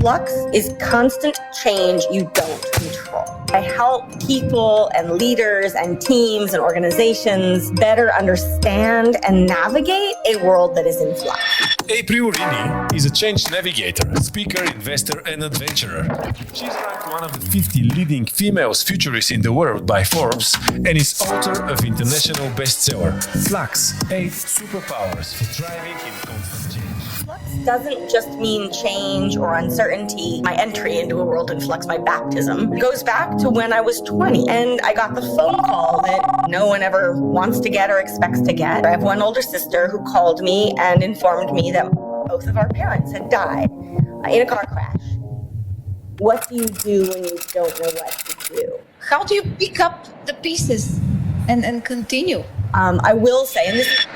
Flux is constant change you don't control. I help people and leaders and teams and organizations better understand and navigate a world that is in flux. April Rinne is a change navigator, speaker, investor, and adventurer. She's ranked one of the 50 leading female futurists in the world by Forbes and is author of international bestseller, Flux, 8 Superpowers for Thriving in Constant Change. Flux doesn't just mean change or uncertainty. My entry into a world in flux, my baptism, goes back to when I was 20 and I got the phone call that no one ever wants to get or expects to get. I have one older sister who called me and informed me that both of our parents had died in a car crash. What do you do when you don't know what to do? How do you pick up the pieces and continue? I will say, and this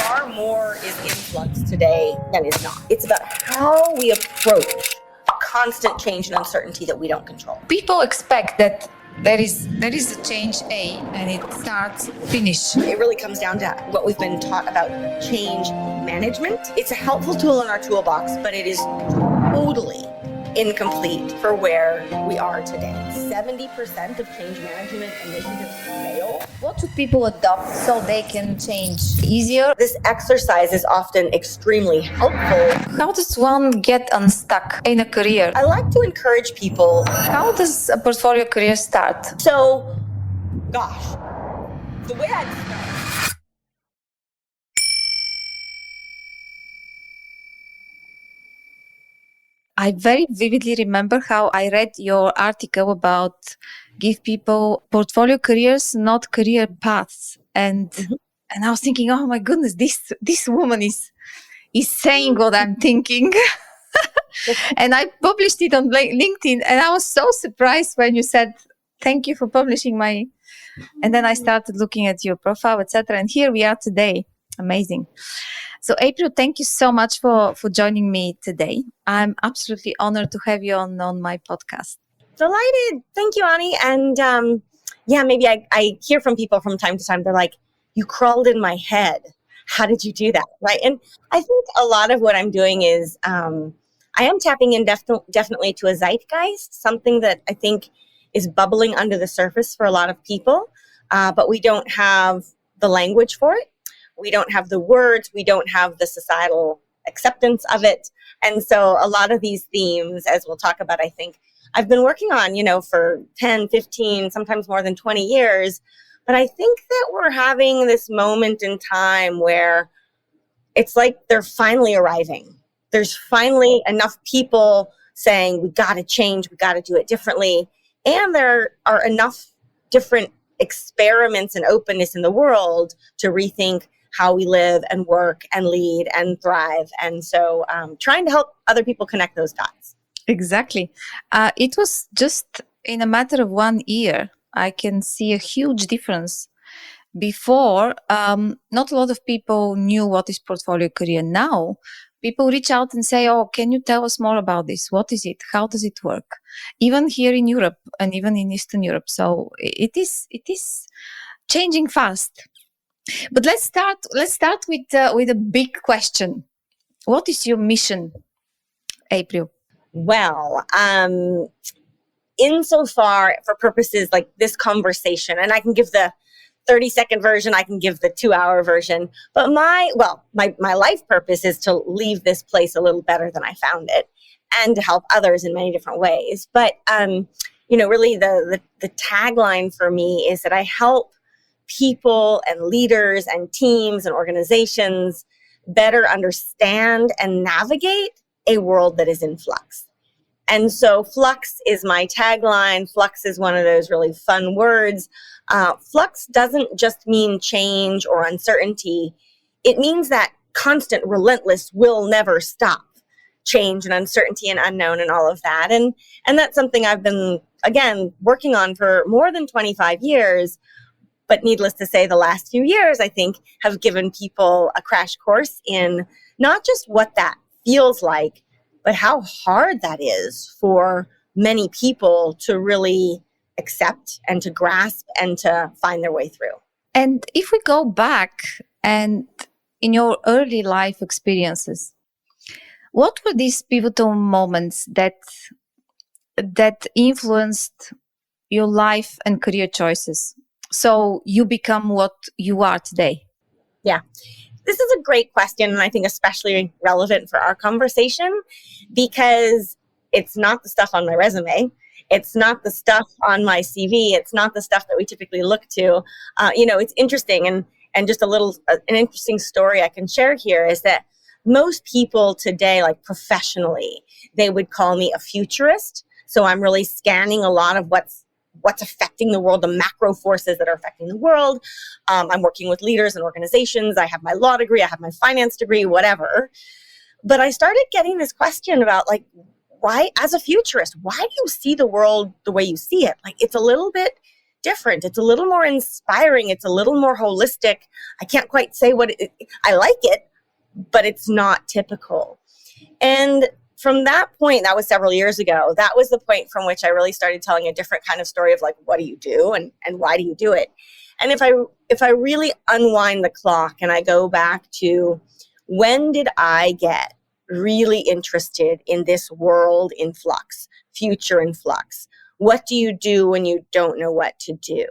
far more is in flux today than is not. It's about how we approach constant change and uncertainty that we don't control. People expect that there is a change A and it starts finish. It really comes down to what we've been taught about change management. It's a helpful tool in our toolbox, but it is totally incomplete for where we are today. 70% of change management initiatives fail. What should people adopt so they can change easier? This exercise is often extremely helpful. How does one get unstuck in a career? I like to encourage people. How does a portfolio career start? So, gosh, the way I describe it. I very vividly remember how I read your article about give people portfolio careers, not career paths. And I was thinking, oh my goodness, this woman is saying what I'm thinking. And I published it on LinkedIn and I was so surprised when you said, thank you for publishing my, and then I started looking at your profile, etc. And here we are today. Amazing. So April, thank you so much for joining me today. I'm absolutely honored to have you on my podcast. Delighted. Thank you, Ani. And maybe I hear from people from time to time. They're like, you crawled in my head. How did you do that? Right. And I think a lot of what I'm doing is I am tapping in definitely to a zeitgeist, something that I think is bubbling under the surface for a lot of people, but we don't have the language for it. We don't have the words. We don't have the societal acceptance of it. And so a lot of these themes, as we'll talk about, I think I've been working on, for 10, 15, sometimes more than 20 years. But I think that we're having this moment in time where it's like they're finally arriving. There's finally enough people saying, we got to change, we got to do it differently. And there are enough different experiments and openness in the world to rethink how we live and work and lead and thrive. And so trying to help other people connect those dots. Exactly. It was just in a matter of 1 year, I can see a huge difference. Before, not a lot of people knew what is portfolio career. Now, people reach out and say, oh, can you tell us more about this? What is it? How does it work? Even here in Europe and even in Eastern Europe. So it is changing fast. But let's start with a big question. What is your mission, April? Well, insofar for purposes like this conversation, and I can give the 30-second version, I can give the 2-hour version, but my life purpose is to leave this place a little better than I found it and to help others in many different ways. But, really the tagline for me is that I help people and leaders and teams and organizations better understand and navigate a world that is in flux. And so flux is my tagline. Flux is one of those really fun words. Flux doesn't just mean change or uncertainty. It means that constant, relentless, will never stop change and uncertainty and unknown and all of that. And that's something I've been, again, working on for more than 25 years. But needless to say, the last few years, I think, have given people a crash course in not just what that feels like, but how hard that is for many people to really accept and to grasp and to find their way through. And if we go back and in your early life experiences, What were these pivotal moments that influenced your life and career choices, so you become what you are today? Yeah. This is a great question, and I think especially relevant for our conversation, because it's not the stuff on my resume. It's not the stuff on my CV. It's not the stuff that we typically look to. It's interesting, and just an interesting story I can share here is that most people today, like professionally, they would call me a futurist. So I'm really scanning a lot of what's affecting the world, the macro forces that are affecting the world. I'm working with leaders and organizations. I have my law degree, I have my finance degree, whatever. But I started getting this question about like, why, as a futurist, why do you see the world the way you see it? Like, it's a little bit different. It's a little more inspiring. It's a little more holistic. I can't quite say I like it, but it's not typical. And from that point, that was several years ago, that was the point from which I really started telling a different kind of story of like, what do you do and why do you do it? And if I really unwind the clock and I go back to when did I get really interested in this world in flux, future in flux? What do you do when you don't know what to do?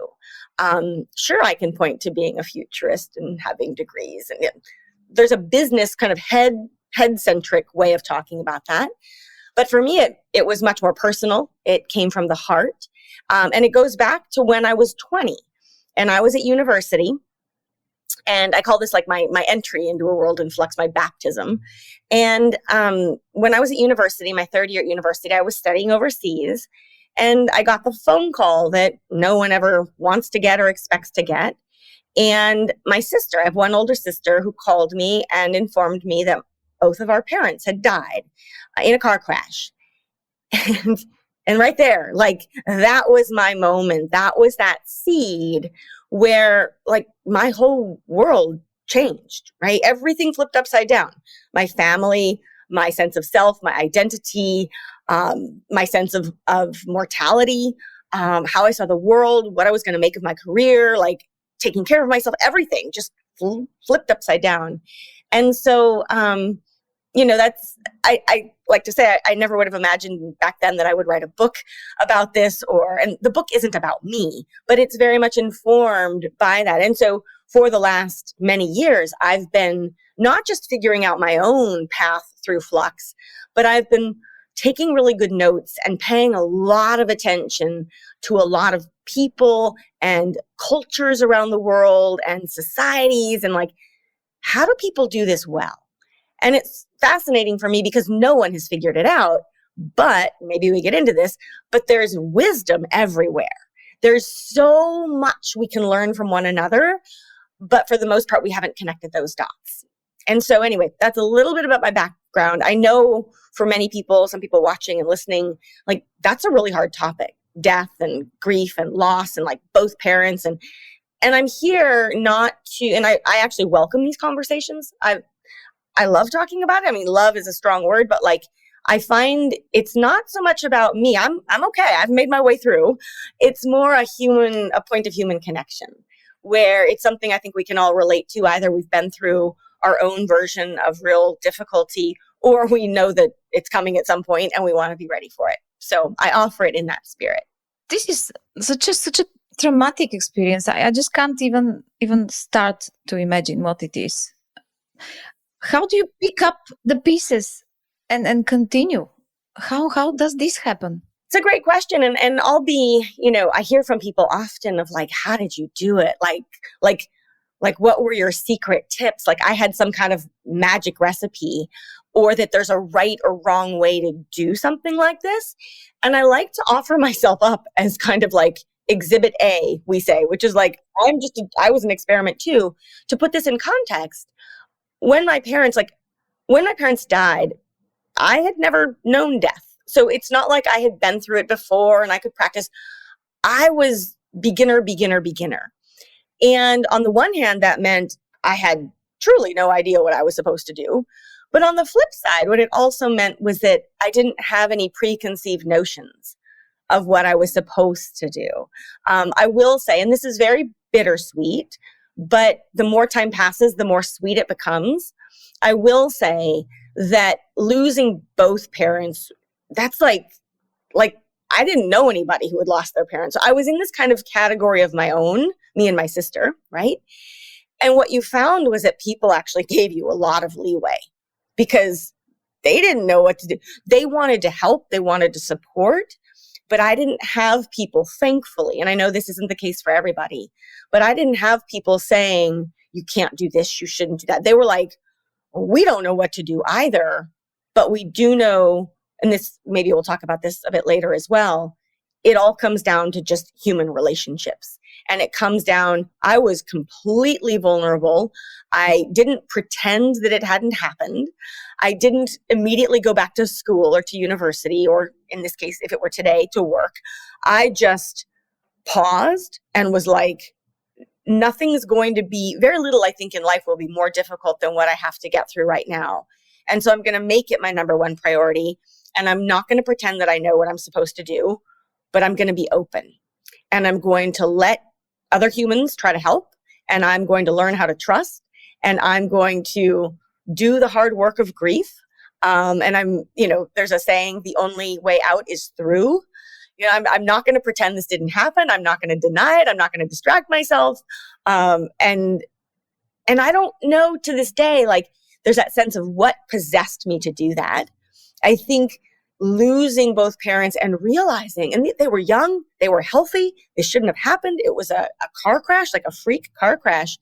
Sure, I can point to being a futurist and having degrees. And there's a business kind of head-centric way of talking about that. But for me, it was much more personal. It came from the heart. And it goes back to when I was 20 and I was at university. And I call this like my entry into a world in flux, my baptism. And when I was at university, my third year at university, I was studying overseas. And I got the phone call that no one ever wants to get or expects to get. And my sister, I have one older sister who called me and informed me that both of our parents had died in a car crash. And right there, like that was my moment. That was that seed where like my whole world changed, right? Everything flipped upside down. My family, my sense of self, my identity, my sense of mortality, how I saw the world, what I was going to make of my career, like taking care of myself, everything just flipped upside down. And so, I like to say, I never would have imagined back then that I would write a book about this and the book isn't about me, but it's very much informed by that. And so for the last many years, I've been not just figuring out my own path through flux, but I've been taking really good notes and paying a lot of attention to a lot of people and cultures around the world and societies and like, how do people do this well? And it's fascinating for me because no one has figured it out, but maybe we get into this, but there's wisdom everywhere. There's so much we can learn from one another, but for the most part, we haven't connected those dots. And so anyway, that's a little bit about my background. I know for many people, some people watching and listening, like that's a really hard topic, death and grief and loss and like both parents. And I'm here not to, and I actually welcome these conversations. I love talking about it. I mean, love is a strong word, but like, I find it's not so much about me. I'm okay. I've made my way through. It's more a point of human connection where it's something I think we can all relate to. Either we've been through our own version of real difficulty, or we know that it's coming at some point and we want to be ready for it. So I offer it in that spirit. This is such a traumatic experience. I just can't even start to imagine what it is. How do you pick up the pieces and continue? How does this happen? It's a great question. And I'll be, I hear from people often of like, how did you do it? Like what were your secret tips? Like I had some kind of magic recipe or that there's a right or wrong way to do something like this. And I like to offer myself up as kind of like exhibit A, we say, which is like, I was an experiment too. To put this in context, when my parents died, I had never known death. So it's not like I had been through it before and I could practice. I was beginner. And on the one hand, that meant I had truly no idea what I was supposed to do. But on the flip side, what it also meant was that I didn't have any preconceived notions of what I was supposed to do. I will say, and this is very bittersweet, but the more time passes, the more sweet it becomes. I will say that losing both parents, that's like I didn't know anybody who had lost their parents. So I was in this kind of category of my own, me and my sister, right? And what you found was that people actually gave you a lot of leeway because they didn't know what to do. They wanted to help, they wanted to support, but I didn't have people, thankfully, and I know this isn't the case for everybody, but I didn't have people saying, you can't do this, you shouldn't do that. They were like, we don't know what to do either, but we do know, and this, maybe we'll talk about this a bit later as well, it all comes down to just human relationships. And it comes down, I was completely vulnerable. I didn't pretend that it hadn't happened. I didn't immediately go back to school or to university, or in this case, if it were today, to work. I just paused and was like, nothing's going to be, very little I think in life will be more difficult than what I have to get through right now. And so I'm going to make it my number one priority. And I'm not going to pretend that I know what I'm supposed to do, but I'm going to be open. And I'm going to let other humans try to help. And I'm going to learn how to trust. And I'm going to do the hard work of grief. And I'm, there's a saying, the only way out is through. I'm not going to pretend this didn't happen. I'm not going to deny it. I'm not going to distract myself. And I don't know to this day, like, there's that sense of what possessed me to do that. I think losing both parents and realizing, and they were young, they were healthy, they shouldn't have happened. It was a car crash, like a freak car crash.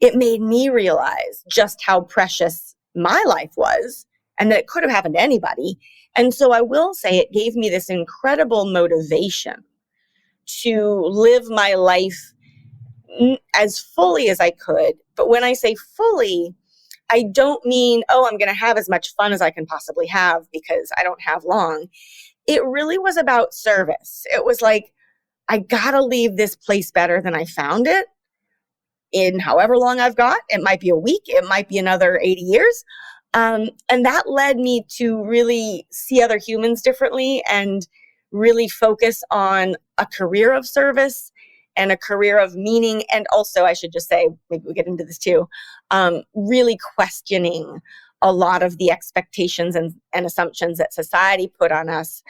It made me realize just how precious my life was and that it could have happened to anybody. And so I will say it gave me this incredible motivation to live my life as fully as I could. But when I say fully, I don't mean, I'm going to have as much fun as I can possibly have because I don't have long. It really was about service. It was like, I got to leave this place better than I found it in however long I've got. It might be a week. It might be another 80 years. And that led me to really see other humans differently and really focus on a career of service and a career of meaning. And also, I should just say, maybe we'll get into this too, really questioning a lot of the expectations and assumptions that society put on us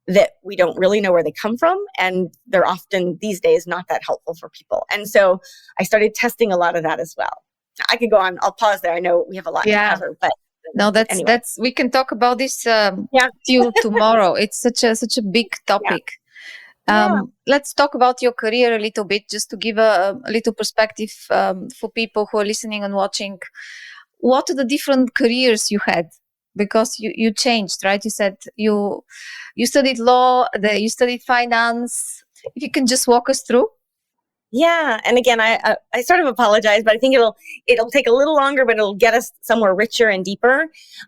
that we don't really know where they come from. And they're often these days not that helpful for people. And so I started testing a lot of that as well. I could go on. I'll pause there. I know we have a lot to cover, but no, anyway. We can talk about this till tomorrow. It's such a big topic. Let's talk about your career a little bit, just to give a little perspective for people who are listening and watching. What are the different careers you had? Because you changed, right? You said you studied law, you studied finance. If you can just walk us through. Yeah. And again, I sort of apologize, but I think it'll take a little longer, but it'll get us somewhere richer and deeper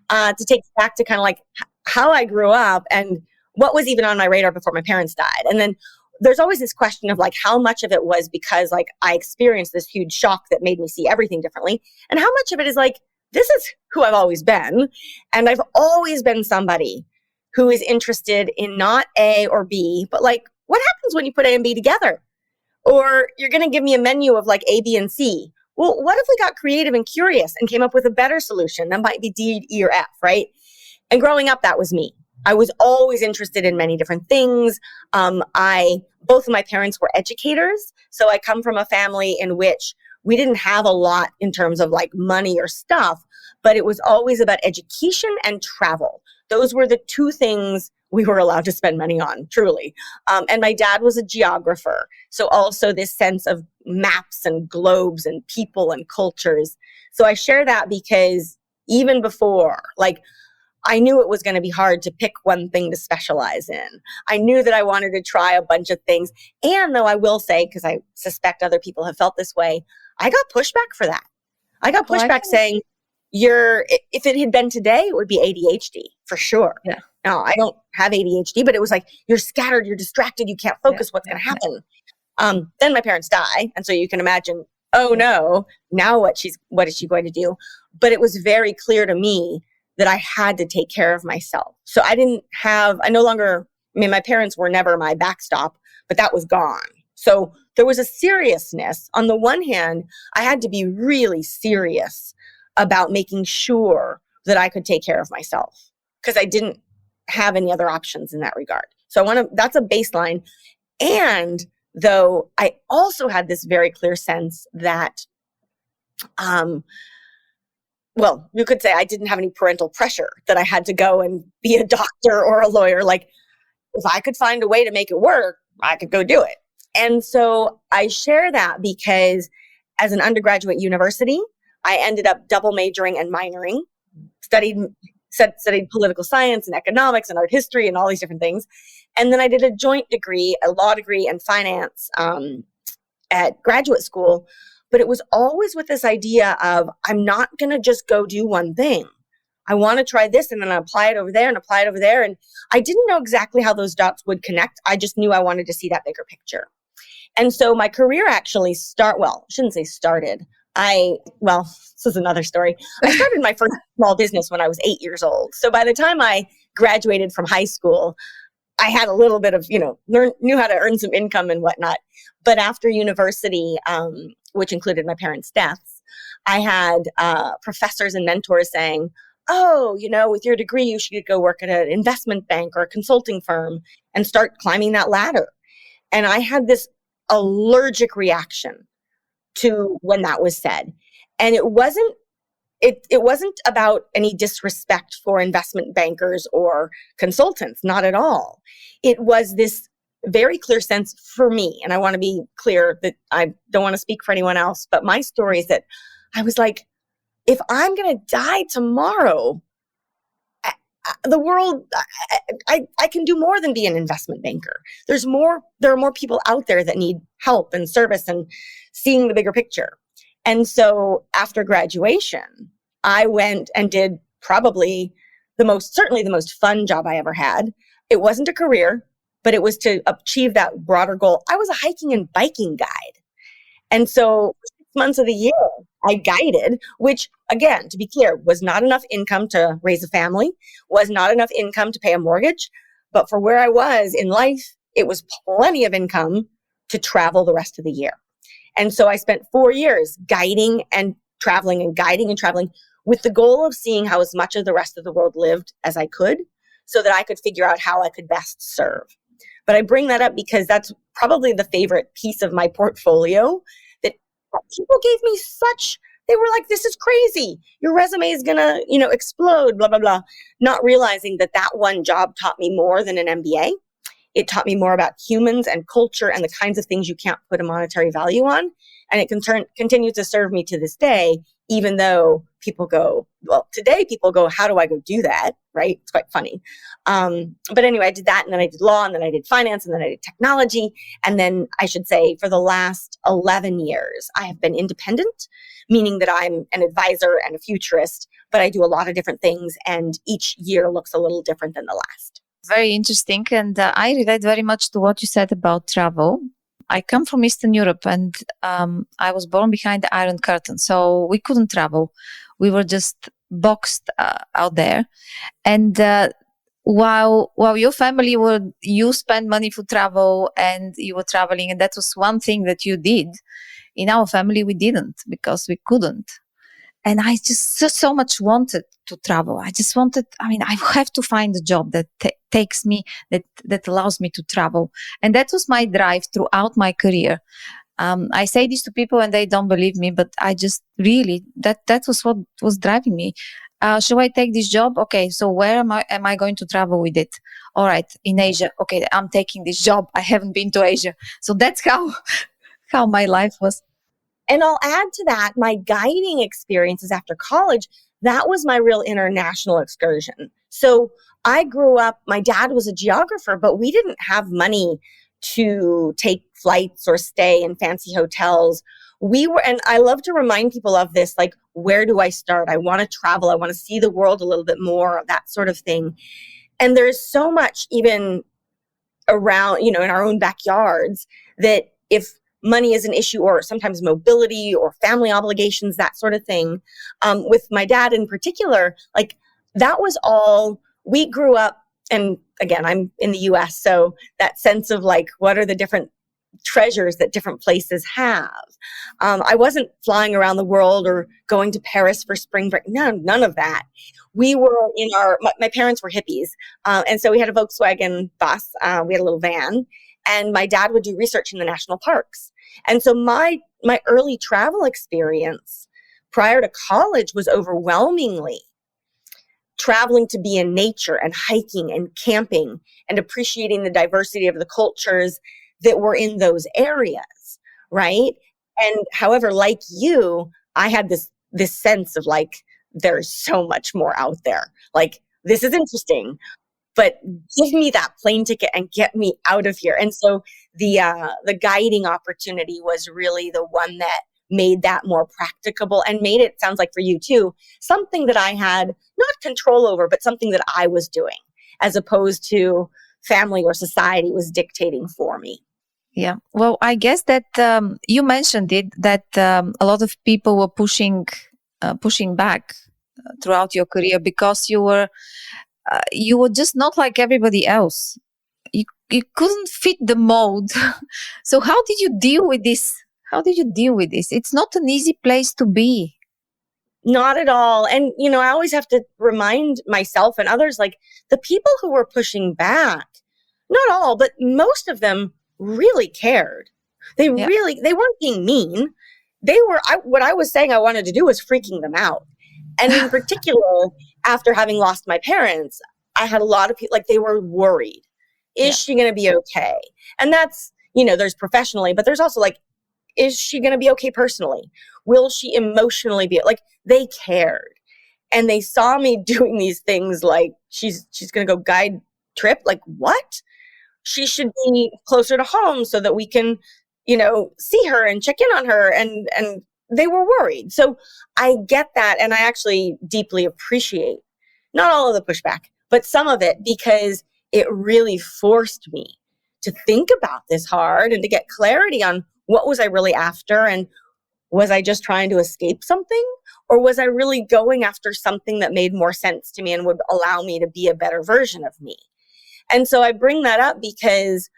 to take us back to kind of like how I grew up and what was even on my radar before my parents died. And then there's always this question of like how much of it was because like I experienced this huge shock that made me see everything differently. And how much of it is like, this is who I've always been. And I've always been somebody who is interested in not A or B, but like what happens when you put A and B together? Or you're going to give me a menu of like A, B, and C. Well, what if we got creative and curious and came up with a better solution? That might be D, E, or F, right? And growing up, that was me. I was always interested in many different things. Both of my parents were educators. So I come from a family in which we didn't have a lot in terms of like money or stuff, but it was always about education and travel. Those were the two things we were allowed to spend money on, truly. And my dad was a geographer. So also this sense of maps and globes and people and cultures. So I share that because even before, like, I knew it was going to be hard to pick one thing to specialize in. I knew that I wanted to try a bunch of things. And though I will say, because I suspect other people have felt this way, I got pushback for that. I got pushback saying, if it had been today, it would be ADHD for sure. Yeah. No, I don't have ADHD, but it was like, you're scattered, you're distracted, you can't focus, what's going to happen? Then my parents die. And so you can imagine, oh no, now what is she going to do? But it was very clear to me that I had to take care of myself. So my parents were never my backstop, but that was gone. So there was a seriousness. On the one hand, I had to be really serious about making sure that I could take care of myself because I didn't have any other options in that regard. So that's a baseline. And though I also had this very clear sense that, well, you could say I didn't have any parental pressure that I had to go and be a doctor or a lawyer. Like if I could find a way to make it work, I could go do it. And so I share that because as an undergraduate university, I ended up double majoring and minoring, studied political science and economics and art history and all these different things. And then I did a joint degree, a law degree and finance at graduate school. But it was always with this idea of I'm not going to just go do one thing. I want to try this and then apply it over there and apply it over there. And I didn't know exactly how those dots would connect. I just knew I wanted to see that bigger picture. And so my career actually I shouldn't say started. This is another story. I started my first small business when I was 8 years old. So by the time I graduated from high school, I had a little bit of, knew how to earn some income and whatnot. But after university, which included my parents' deaths, I had professors and mentors saying, oh, with your degree, you should go work at an investment bank or a consulting firm and start climbing that ladder. And I had this allergic reaction to when that was said. And it wasn't about any disrespect for investment bankers or consultants, not at all. It was this very clear sense for me, and I want to be clear that I don't want to speak for anyone else, but my story is that I was like, if I'm going to die tomorrow, the world, I can do more than be an investment banker. There are more people out there that need help and service and seeing the bigger picture. And so after graduation, I went and did probably certainly the most fun job I ever had. It wasn't a career, but it was to achieve that broader goal. I was a hiking and biking guide. And so 6 months of the year, I guided, which again, to be clear, was not enough income to raise a family, was not enough income to pay a mortgage. But for where I was in life, it was plenty of income to travel the rest of the year. And so I spent 4 years guiding and traveling and guiding and traveling with the goal of seeing how as much of the rest of the world lived as I could so that I could figure out how I could best serve. But I bring that up because that's probably the favorite piece of my portfolio that people gave me they were like, this is crazy. Your resume is going to, explode, blah, blah, blah. Not realizing that one job taught me more than an MBA. It taught me more about humans and culture and the kinds of things you can't put a monetary value on. And it continues to serve me to this day, even though today people go, how do I go do that? Right? It's quite funny. But anyway, I did that and then I did law and then I did finance and then I did technology. And then I should say for the last 11 years, I have been independent, meaning that I'm an advisor and a futurist, but I do a lot of different things and each year looks a little different than the last. Very interesting. And I relate very much to what you said about travel. I come from Eastern Europe and I was born behind the Iron Curtain. So we couldn't travel. We were just boxed out there. And while your family you spend money for travel and you were traveling, and that was one thing that you did. In our family, we didn't because we couldn't. And I just so much wanted to travel. I have to find a job that takes me, that allows me to travel. And that was my drive throughout my career. I say this to people and they don't believe me, but I just really, that was what was driving me. Should I take this job? Okay, so where am I going to travel with it? All right, in Asia. Okay, I'm taking this job. I haven't been to Asia. So that's how my life was. And I'll add to that, my guiding experiences after college, that was my real international excursion. So I grew up, my dad was a geographer, but we didn't have money to take flights or stay in fancy hotels. And I love to remind people of this, like, where do I start? I want to travel. I want to see the world a little bit more, that sort of thing. And there's so much even around, in our own backyards that if money is an issue or sometimes mobility or family obligations, that sort of thing. With my dad in particular, like that was all, we grew up, and again, I'm in the US, so that sense of like, what are the different treasures that different places have. I wasn't flying around the world or going to Paris for spring break. None of that. We were in my parents were hippies. And so we had a Volkswagen bus. We had a little van, and my dad would do research in the national parks. And so my early travel experience prior to college was overwhelmingly traveling to be in nature and hiking and camping and appreciating the diversity of the cultures that were in those areas, right? And however, like you, I had this sense of like, there's so much more out there. Like, this is interesting, but give me that plane ticket and get me out of here. And so the guiding opportunity was really the one that made that more practicable and made it, sounds like for you too, something that I had not control over, but something that I was doing as opposed to family or society was dictating for me. Yeah. Well, I guess that you mentioned it, that a lot of people were pushing back throughout your career because you were just not like everybody else. You couldn't fit the mold. So how did you deal with this? It's not an easy place to be. Not at all. And, I always have to remind myself and others, like the people who were pushing back, not all, but most of them really cared. They weren't being mean. What I was saying I wanted to do was freaking them out. And in particular, after having lost my parents, I had a lot of people, like they were worried. Is she going to be okay? And that's, there's professionally, but there's also like, is she going to be okay personally? Will she emotionally be, like they cared. And they saw me doing these things like she's going to go guide trip. Like what? She should be closer to home so that we can, see her and check in on her. And they were worried. So I get that. And I actually deeply appreciate not all of the pushback, but some of it, because it really forced me to think about this hard and to get clarity on what was I really after, and was I just trying to escape something, or was I really going after something that made more sense to me and would allow me to be a better version of me? And so I bring that up because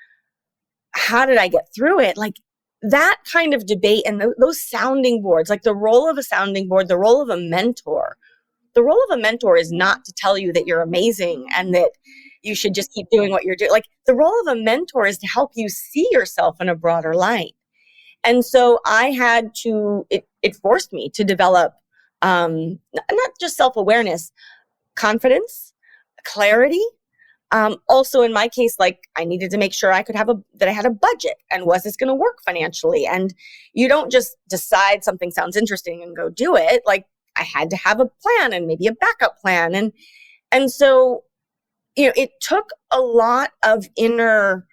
how did I get through it? Like that kind of debate and those sounding boards, like the role of a sounding board, the role of a mentor. The role of a mentor is not to tell you that you're amazing and that you should just keep doing what you're doing. Like the role of a mentor is to help you see yourself in a broader light. And so I had to, it forced me to develop not just self-awareness, confidence, clarity. Also in my case, like I needed to make sure I had a budget, and was this going to work financially? And you don't just decide something sounds interesting and go do it. Like I had to have a plan and maybe a backup plan. And so, it took a lot of inner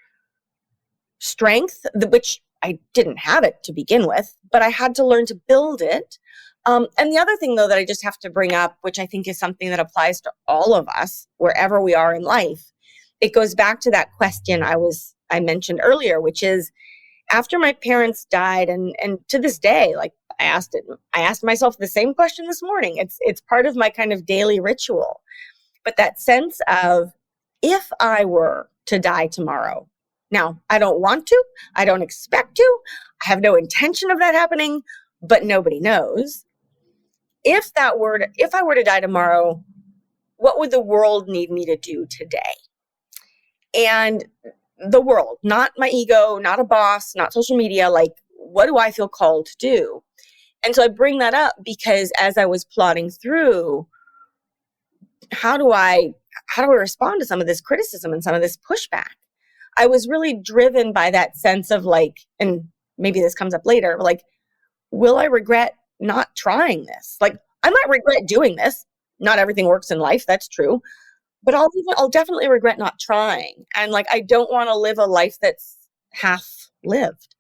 strength, which I didn't have it to begin with, but I had to learn to build it. And the other thing, though, that I just have to bring up, which I think is something that applies to all of us, wherever we are in life, it goes back to that question I mentioned earlier, which is after my parents died, and to this day, like I asked myself the same question this morning. It's part of my kind of daily ritual. But that sense of, if I were to die tomorrow, now I don't want to, I don't expect to, I have no intention of that happening, but nobody knows. If I were to die tomorrow, what would the world need me to do today? And the world, not my ego, not a boss, not social media, like what do I feel called to do? And so I bring that up because as I was plotting through, how do I respond to some of this criticism and some of this pushback? I was really driven by that sense of like, and maybe this comes up later, like, will I regret not trying this? Like, I might regret doing this. Not everything works in life. That's true. But I'll definitely regret not trying. And like, I don't want to live a life that's half lived.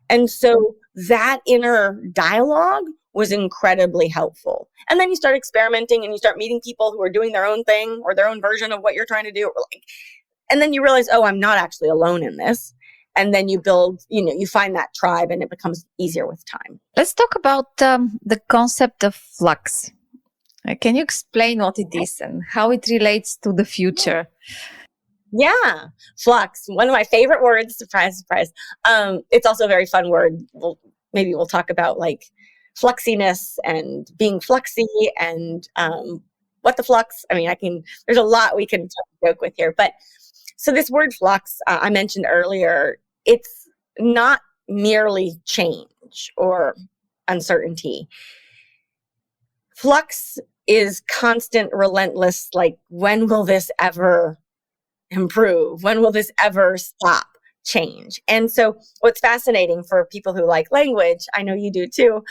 And so that inner dialogue was incredibly helpful. And then you start experimenting and you start meeting people who are doing their own thing or their own version of what you're trying to do. And then you realize, oh, I'm not actually alone in this. And then you build, you find that tribe and it becomes easier with time. Let's talk about the concept of flux. Can you explain what it is and how it relates to the future? Yeah. Flux. One of my favorite words. Surprise, surprise. It's also a very fun word. Maybe we'll talk about like fluxiness and being fluxy and what the flux. I mean, there's a lot we can joke with here. But so this word flux, I mentioned earlier, it's not merely change or uncertainty. Flux is constant, relentless, like, when will this ever improve? When will this ever stop? Change. And so what's fascinating for people who like language, I know you do too,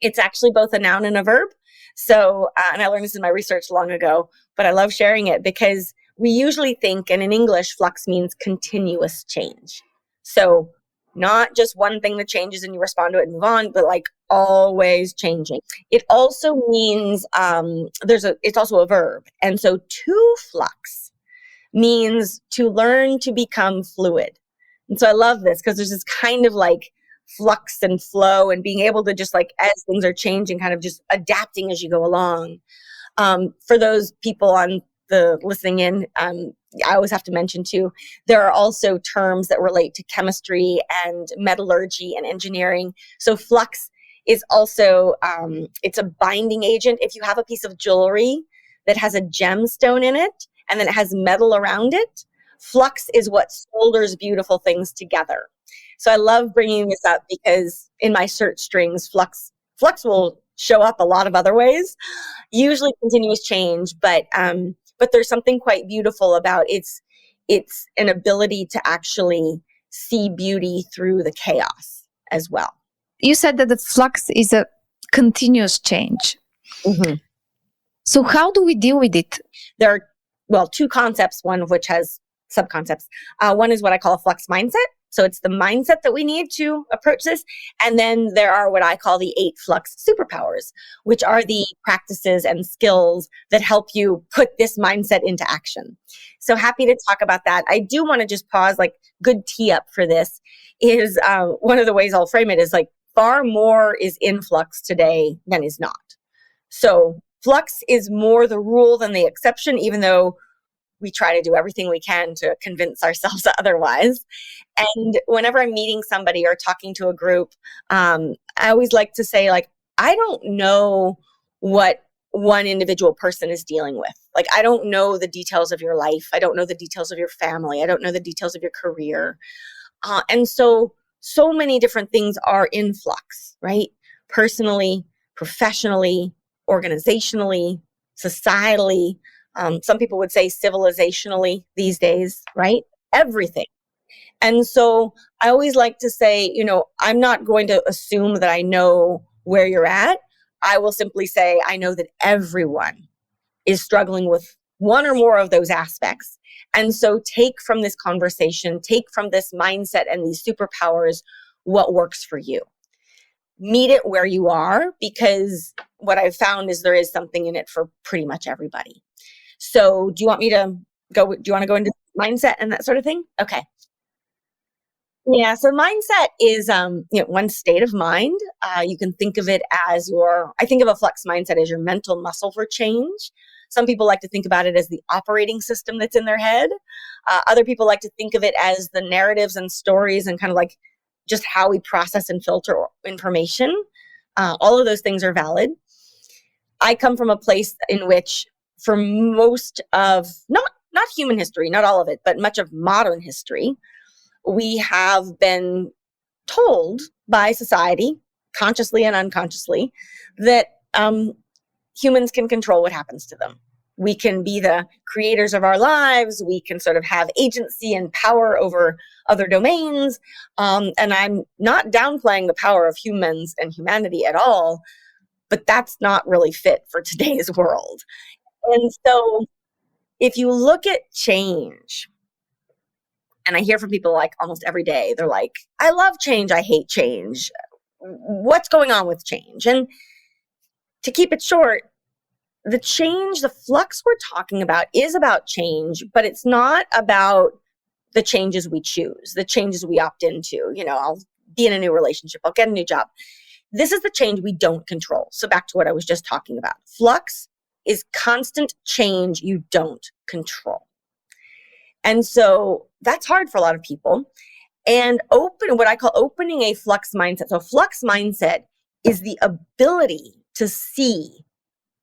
it's actually both a noun and a verb. So, and I learned this in my research long ago, but I love sharing it because we usually think, and in English, flux means continuous change. So not just one thing that changes and you respond to it and move on, but like always changing. It also means, it's also a verb. And so to flux means to learn to become fluid. And so I love this because there's this kind of like flux and flow and being able to just like, as things are changing, kind of just adapting as you go along. For those people on the listening in, I always have to mention too, there are also terms that relate to chemistry and metallurgy and engineering. So flux is also, it's a binding agent. If you have a piece of jewelry that has a gemstone in it and then it has metal around it, flux is what solders beautiful things together. So I love bringing this up because in my search strings, flux will show up a lot of other ways, usually continuous change, but there's something quite beautiful about it's an ability to actually see beauty through the chaos as well. You said that the flux is a continuous change. Mm-hmm. So how do we deal with it? There are, two concepts, one of which has subconcepts. One is what I call a flux mindset. So it's the mindset that we need to approach this. And then there are what I call the 8 flux superpowers, which are the practices and skills that help you put this mindset into action. So happy to talk about that. I do want to just pause, like good tee up for this is one of the ways I'll frame it is like far more is in flux today than is not. So flux is more the rule than the exception, even though we try to do everything we can to convince ourselves otherwise. And whenever I'm meeting somebody or talking to a group, I always like to say, like, I don't know what one individual person is dealing with. Like, I don't know the details of your life. I don't know the details of your family. I don't know the details of your career. And so many different things are in flux, right? Personally, professionally, organizationally, societally. Some people would say civilizationally these days, right? Everything. And so I always like to say, I'm not going to assume that I know where you're at. I will simply say, I know that everyone is struggling with one or more of those aspects. And so take from this conversation, take from this mindset and these superpowers, what works for you. Meet it where you are, because what I've found is there is something in it for pretty much everybody. So do you want to go into mindset and that sort of thing? Okay. Yeah. So mindset is, one state of mind. You can think of it as I think of a flux mindset as your mental muscle for change. Some people like to think about it as the operating system that's in their head. Other people like to think of it as the narratives and stories and kind of like just how we process and filter information. All of those things are valid. I come from a place in which for most of, not human history, not all of it, but much of modern history, we have been told by society, consciously and unconsciously, that humans can control what happens to them. We can be the creators of our lives. We can sort of have agency and power over other domains. And I'm not downplaying the power of humans and humanity at all, but that's not really fit for today's world. And so if you look at change, and I hear from people like almost every day, they're like, I love change, I hate change. What's going on with change? And to keep it short, the flux we're talking about is about change, but it's not about the changes we choose, the changes we opt into. I'll be in a new relationship, I'll get a new job. This is the change we don't control. So back to what I was just talking about. Flux is constant change you don't control. And so that's hard for a lot of people. And what I call opening a flux mindset. So flux mindset is the ability to see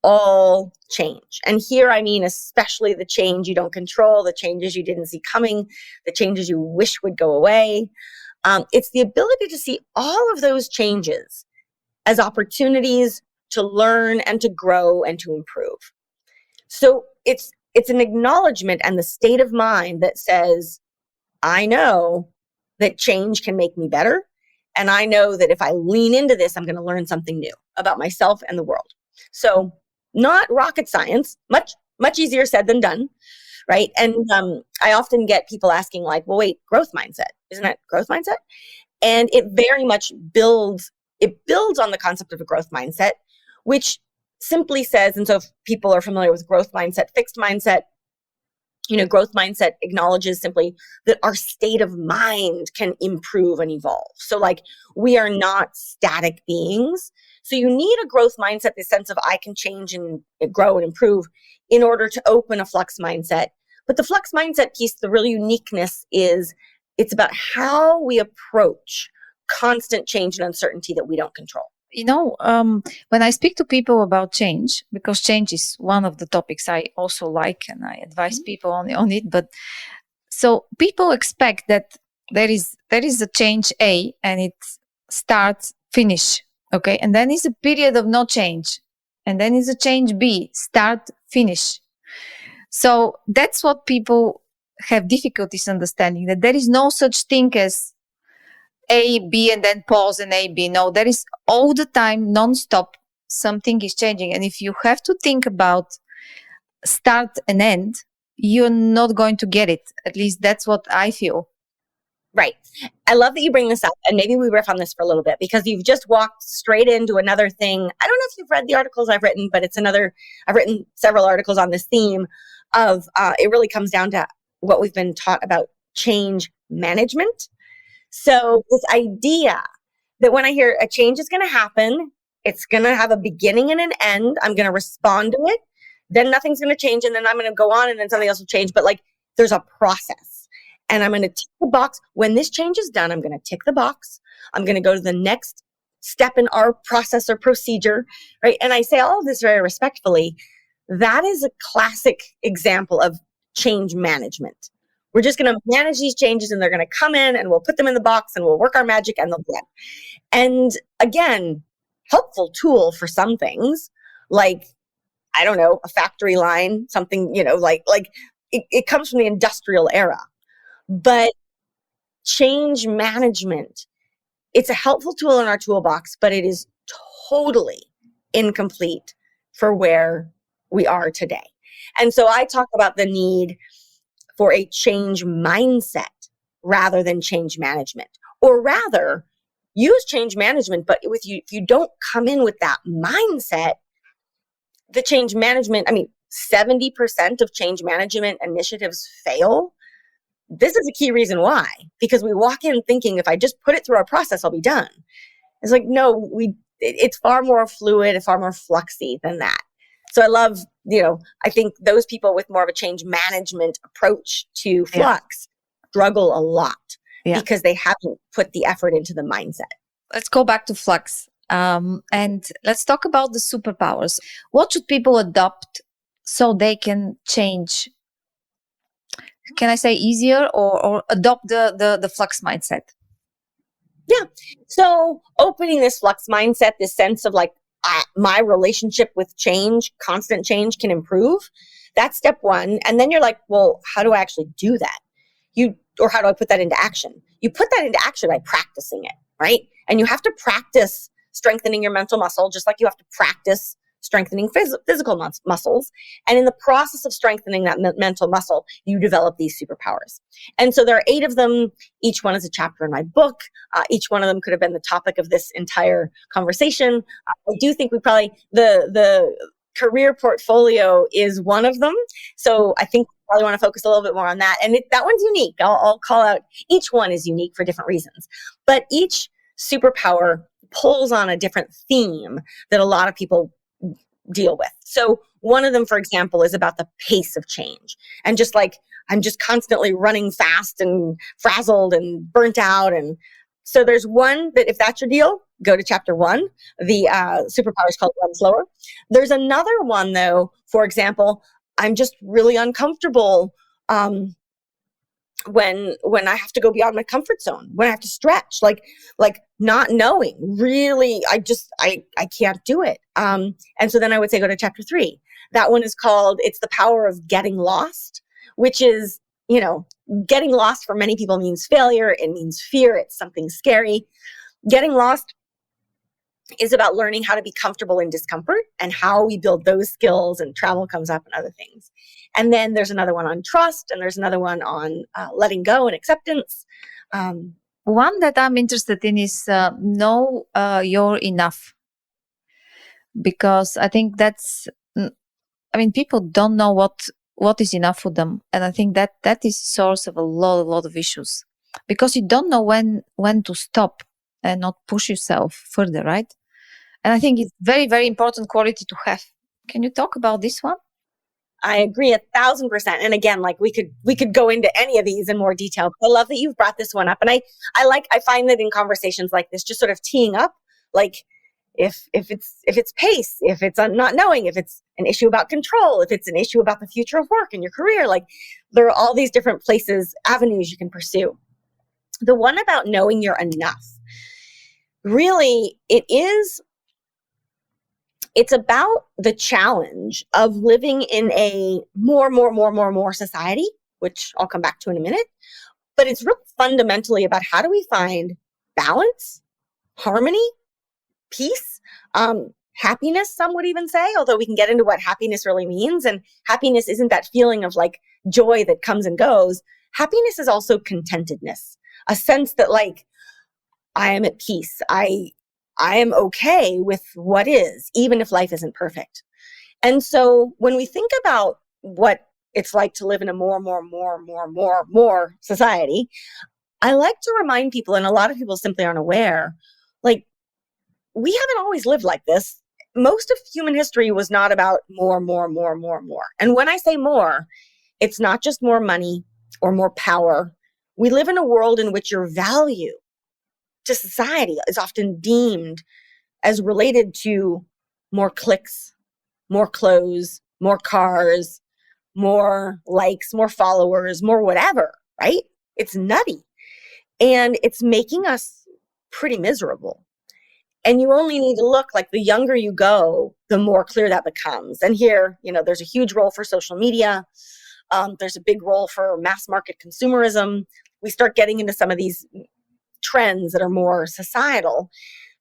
all change. And here I mean especially the change you don't control, the changes you didn't see coming, the changes you wish would go away. It's the ability to see all of those changes as opportunities to learn and to grow and to improve. So it's an acknowledgement and the state of mind that says, I know that change can make me better. And I know that if I lean into this, I'm going to learn something new about myself and the world. So not rocket science, much easier said than done, right? And I often get people asking like, well, wait, growth mindset, isn't that growth mindset? And it very much builds on the concept of a growth mindset, which simply says, and so if people are familiar with growth mindset, fixed mindset, growth mindset acknowledges simply that our state of mind can improve and evolve. So like we are not static beings. So you need a growth mindset, the sense of I can change and grow and improve in order to open a flux mindset. But the flux mindset piece, the real uniqueness is it's about how we approach constant change and uncertainty that we don't control. When I speak to people about change, because change is one of the topics I also like and I advise people on it. But so people expect that there is a change A and it starts, finish. Okay. And then is a period of no change. And then is a change B, start, finish. So that's what people have difficulties understanding, that there is no such thing as A, B, and then pause and A, B. No, there is all the time, non-stop, something is changing. And if you have to think about start and end, you're not going to get it. At least that's what I feel. Right. I love that you bring this up, and maybe we riff on this for a little bit because you've just walked straight into another thing. I don't know if you've read the articles I've written, but I've written several articles on this theme of it really comes down to what we've been taught about change management. So this idea that when I hear a change is going to happen, it's going to have a beginning and an end. I'm going to respond to it. Then nothing's going to change. And then I'm going to go on and then something else will change. But like there's a process and I'm going to tick the box. When this change is done, I'm going to tick the box. I'm going to go to the next step in our process or procedure, right? And I say all of this very respectfully. That is a classic example of change management. We're just going to manage these changes and they're going to come in and we'll put them in the box and we'll work our magic and they'll get. And again, helpful tool for some things like, I don't know, a factory line, something, like it comes from the industrial era. But change management, it's a helpful tool in our toolbox, but it is totally incomplete for where we are today. And so I talk about the need for a change mindset rather than change management, or rather use change management. But if you don't come in with that mindset, the change management, 70% of change management initiatives fail. This is a key reason why, because we walk in thinking if I just put it through our process, I'll be done. It's like, no, it's far more fluid and far more fluxy than that. So I love, I think those people with more of a change management approach to Flux struggle a lot because they haven't put the effort into the mindset. Let's go back to Flux and let's talk about the superpowers. What should people adopt so they can change? Can I say easier or adopt the Flux mindset? Yeah. So opening this Flux mindset, this sense of like, my relationship with change, constant change can improve. That's step one. And then you're like, well, how do I actually do that? Or how do I put that into action? You put that into action by practicing it, right? And you have to practice strengthening your mental muscle, just like you have to practice strengthening physical muscles. And in the process of strengthening that mental muscle, you develop these superpowers. And so there are 8 of them. Each one is a chapter in my book. Each one of them could have been the topic of this entire conversation. I do think we probably, the career portfolio is one of them. So I think we probably want to focus a little bit more on that. And that one's unique. I'll call out, each one is unique for different reasons. But each superpower pulls on a different theme that a lot of people deal with. So One of them, for example, is about the pace of change. And just like, I'm just constantly running fast and frazzled and burnt out. And so there's one that if that's your deal, go to chapter 1. The superpowers called Run Slower. There's another one though, for example, I'm just really uncomfortable when I have to go beyond my comfort zone, when I have to stretch, like not knowing really, I can't do it. And so then I would say go to chapter 3. That one is called, it's the power of getting lost, which is, getting lost for many people means failure. It means fear. It's something scary. Getting lost is about learning how to be comfortable in discomfort and how we build those skills, and travel comes up and other things. And then there's another one on trust, and there's another one on letting go and acceptance. One that I'm interested in is know you're enough, because I think people don't know what is enough for them, and I think that is the source of a lot of issues, because you don't know when to stop and not push yourself further, right? And I think it's very, very important quality to have. Can you talk about this one? I agree 1,000%. And again, like we could go into any of these in more detail. But I love that you've brought this one up. And I find that in conversations like this, just sort of teeing up, like if it's pace, if it's not knowing, if it's an issue about control, if it's an issue about the future of work and your career, like there are all these different places, avenues you can pursue. The one about knowing you're enough, really, it's about the challenge of living in a more society, which I'll come back to in a minute. But it's really fundamentally about how do we find balance, harmony, peace, happiness, some would even say, although we can get into what happiness really means. And happiness isn't that feeling of like joy that comes and goes. Happiness is also contentedness, a sense that like, I am at peace. I am okay with what is, even if life isn't perfect. And so when we think about what it's like to live in a more society, I like to remind people, and a lot of people simply aren't aware, like we haven't always lived like this. Most of human history was not about more. And when I say more, it's not just more money or more power. We live in a world in which your value to society is often deemed as related to more clicks, more clothes, more cars, more likes, more followers, more whatever, right? It's nutty. And it's making us pretty miserable. And you only need to look, like the younger you go, the more clear that becomes. And here, there's a huge role for social media. There's a big role for mass market consumerism. We start getting into some of these trends that are more societal.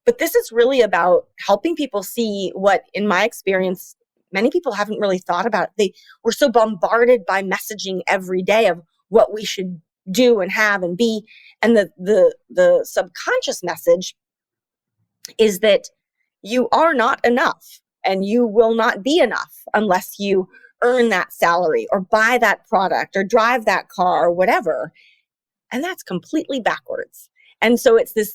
But this is really about helping people see what, in my experience, many people haven't really thought about. We're so bombarded by messaging every day of what we should do and have and be. And the subconscious message is that you are not enough and you will not be enough unless you earn that salary or buy that product or drive that car or whatever. And that's completely backwards. And so it's the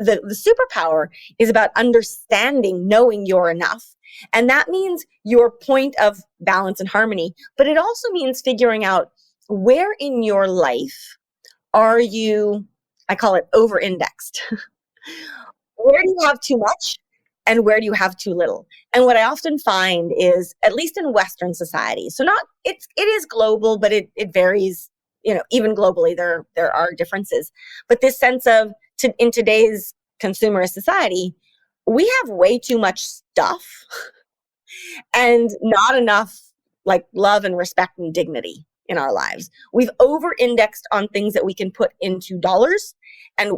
superpower is about understanding, knowing you're enough. And that means your point of balance and harmony, but it also means figuring out where in your life are you, I call it over-indexed. Where do you have too much and where do you have too little? And what I often find is, at least in Western society, so it is global, but it varies, even globally there are differences. But this sense of, in today's consumerist society, we have way too much stuff and not enough like love and respect and dignity in our lives. We've over-indexed on things that we can put into dollars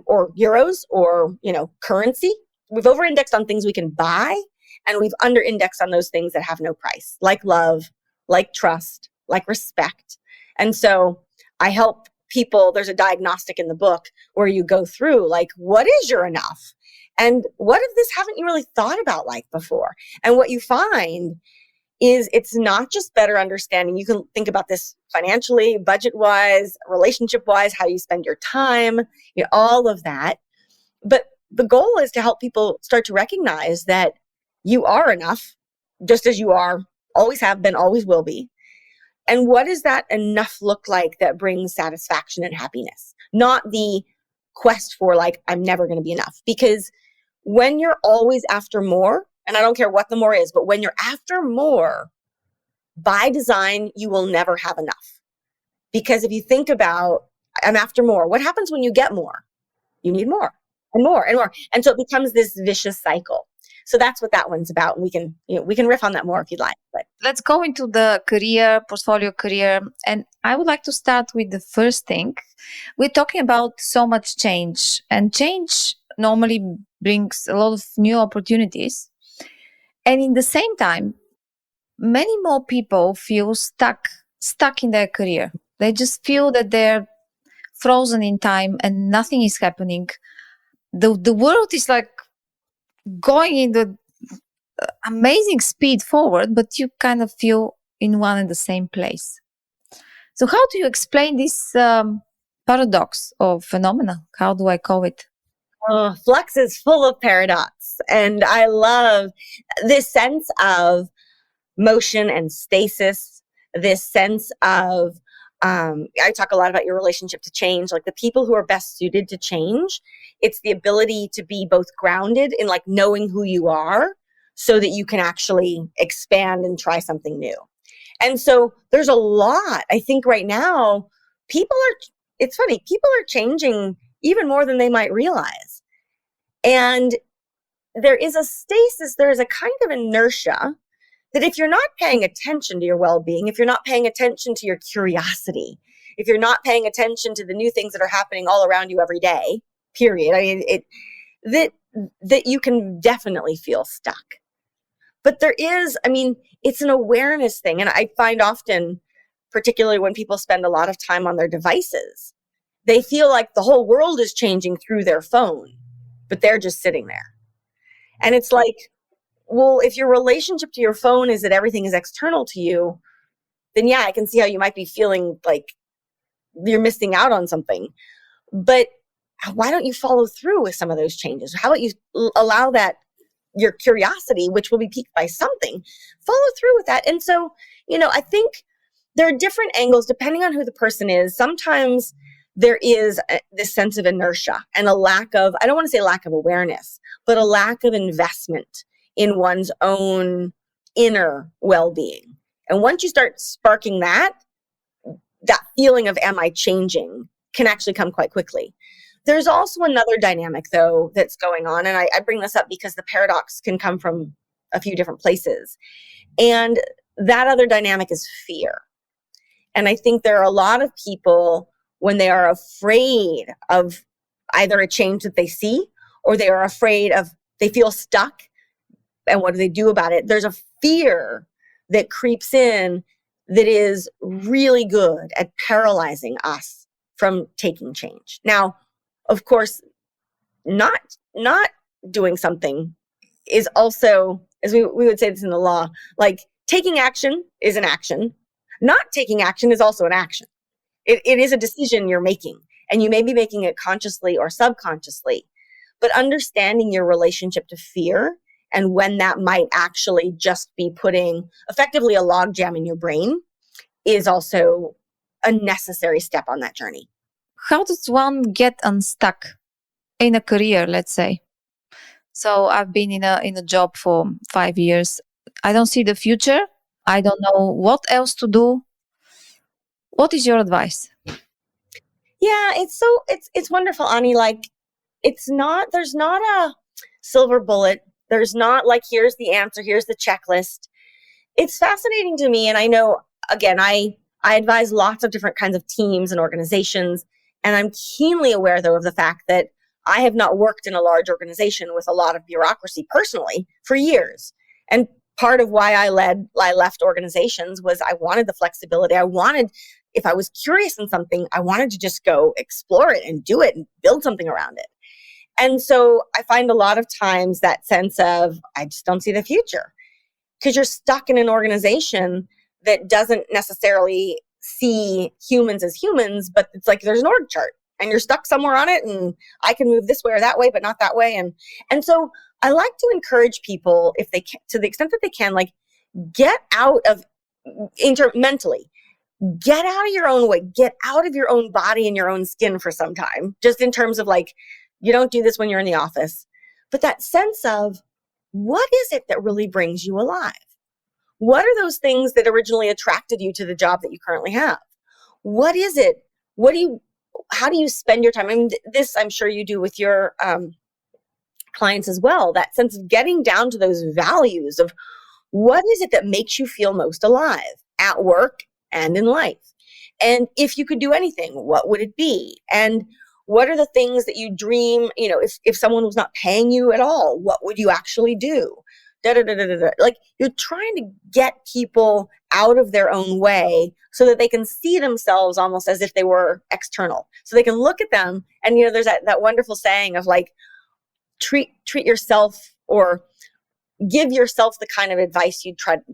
or euros or, currency. We've over-indexed on things we can buy, and we've under-indexed on those things that have no price, like love, like trust, like respect. And so I help people, there's a diagnostic in the book where you go through, like, what is your enough? And what of this haven't you really thought about like before? And what you find is it's not just better understanding. You can think about this financially, budget-wise, relationship-wise, how you spend your time, all of that. But the goal is to help people start to recognize that you are enough just as you are always have been, always will be. And what does that enough look like that brings satisfaction and happiness? Not the quest for like, I'm never going to be enough. Because when you're always after more, and I don't care what the more is, but when you're after more, by design, you will never have enough. Because if you think about, I'm after more, what happens when you get more? You need more and more and more. And so it becomes this vicious cycle. So that's what that one's about. We can riff on that more if you'd like. But let's go into the career, portfolio career. And I would like to start with the first thing. We're talking about so much change, and change normally brings a lot of new opportunities. And in the same time, many more people feel stuck in their career. They just feel that they're frozen in time and nothing is happening. The world is like going in the amazing speed forward, but you kind of feel in one and the same place. So how do you explain this paradox or phenomena? How do I call it? Flux is full of paradox. And I love this sense of motion and stasis, this sense of, I talk a lot about your relationship to change, like the people who are best suited to change. It's the ability to be both grounded in like knowing who you are so that you can actually expand and try something new. And so there's a lot, I think right now, it's funny, people are changing even more than they might realize. And there is a stasis, there is a kind of inertia that if you're not paying attention to your well-being, if you're not paying attention to your curiosity, if you're not paying attention to the new things that are happening all around you every day, period, I mean, that you can definitely feel stuck. But there is, I mean, it's an awareness thing. And I find often, particularly when people spend a lot of time on their devices, they feel like the whole world is changing through their phone, but they're just sitting there. And it's like, well, if your relationship to your phone is that everything is external to you, then yeah, I can see how you might be feeling like you're missing out on something. But why don't you follow through with some of those changes? How about you allow that, your curiosity, which will be piqued by something, follow through with that? And so, I think there are different angles depending on who the person is. Sometimes there is this sense of inertia and a lack of, I don't want to say lack of awareness, but a lack of investment in one's own inner well-being. And once you start sparking that feeling of, am I changing, can actually come quite quickly. There's also another dynamic, though, that's going on. And I bring this up because the paradox can come from a few different places. And that other dynamic is fear. And I think there are a lot of people, when they are afraid of either a change that they see, or they are afraid of, they feel stuck, and what do they do about it? There's a fear that creeps in that is really good at paralyzing us from taking change. Now, of course, not doing something is also, as we would say this in the law, like taking action is an action. Not taking action is also an action. It is a decision you're making, and you may be making it consciously or subconsciously, but understanding your relationship to fear and when that might actually just be putting effectively a logjam in your brain is also a necessary step on that journey. How does one get unstuck in a career, let's say? So I've been in a job for 5 years. I don't see the future. I don't know what else to do. What is your advice? Yeah, it's wonderful, Ani. Like, there's not a silver bullet. There's not like, here's the answer, here's the checklist. It's fascinating to me. And I know, again, I advise lots of different kinds of teams and organizations. And I'm keenly aware, though, of the fact that I have not worked in a large organization with a lot of bureaucracy personally for years. And part of why I left organizations was I wanted the flexibility. I wanted, if I was curious in something, I wanted to just go explore it and do it and build something around it. And so I find a lot of times that sense of, I just don't see the future, because you're stuck in an organization that doesn't necessarily see humans as humans, but it's like there's an org chart and you're stuck somewhere on it, and I can move this way or that way, but not that way. And so I like to encourage people, if they can, to the extent that they can, like, get out of mentally, get out of your own way, get out of your own body and your own skin for some time, just in terms of like, you don't do this when you're in the office, but that sense of what is it that really brings you alive? What are those things that originally attracted you to the job that you currently have? What is it? How do you spend your time? I mean, this I'm sure you do with your clients as well, that sense of getting down to those values of what is it that makes you feel most alive at work and in life? And if you could do anything, what would it be? And what are the things that you dream, if someone was not paying you at all, what would you actually do? Like, you're trying to get people out of their own way so that they can see themselves almost as if they were external. So they can look at them and, there's that wonderful saying of like, treat yourself or give yourself the kind of advice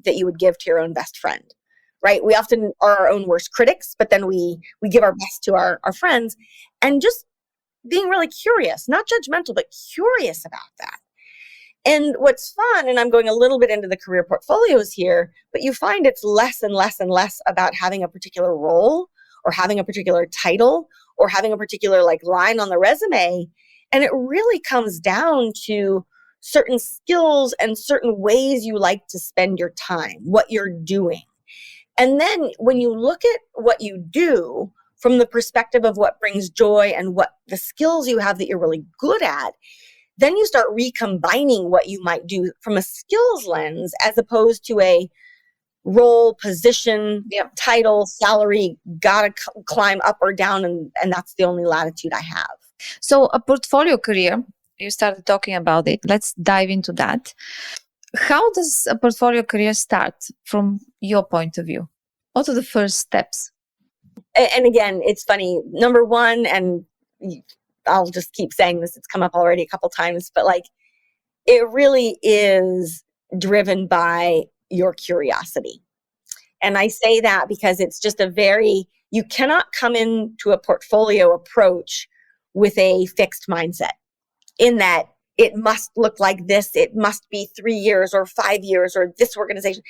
that you would give to your own best friend, right? We often are our own worst critics, but then we give our best to our friends, and just being really curious, not judgmental, but curious about that. And what's fun, and I'm going a little bit into the career portfolios here, but you find it's less and less and less about having a particular role or having a particular title or having a particular like line on the resume. And it really comes down to certain skills and certain ways you like to spend your time, what you're doing. And then when you look at what you do from the perspective of what brings joy and what the skills you have that you're really good at, then you start recombining what you might do from a skills lens as opposed to a role, position, title, salary, gotta climb up or down, and that's the only latitude I have. So a portfolio career, you started talking about it. Let's dive into that. How does a portfolio career start from your point of view? What are the first steps? And again, it's funny. Number one, and I'll just keep saying this, it's come up already a couple times, but like, it really is driven by your curiosity. And I say that because it's just you cannot come into a portfolio approach with a fixed mindset in that it must look like this, it must be 3 years or 5 years or this organization.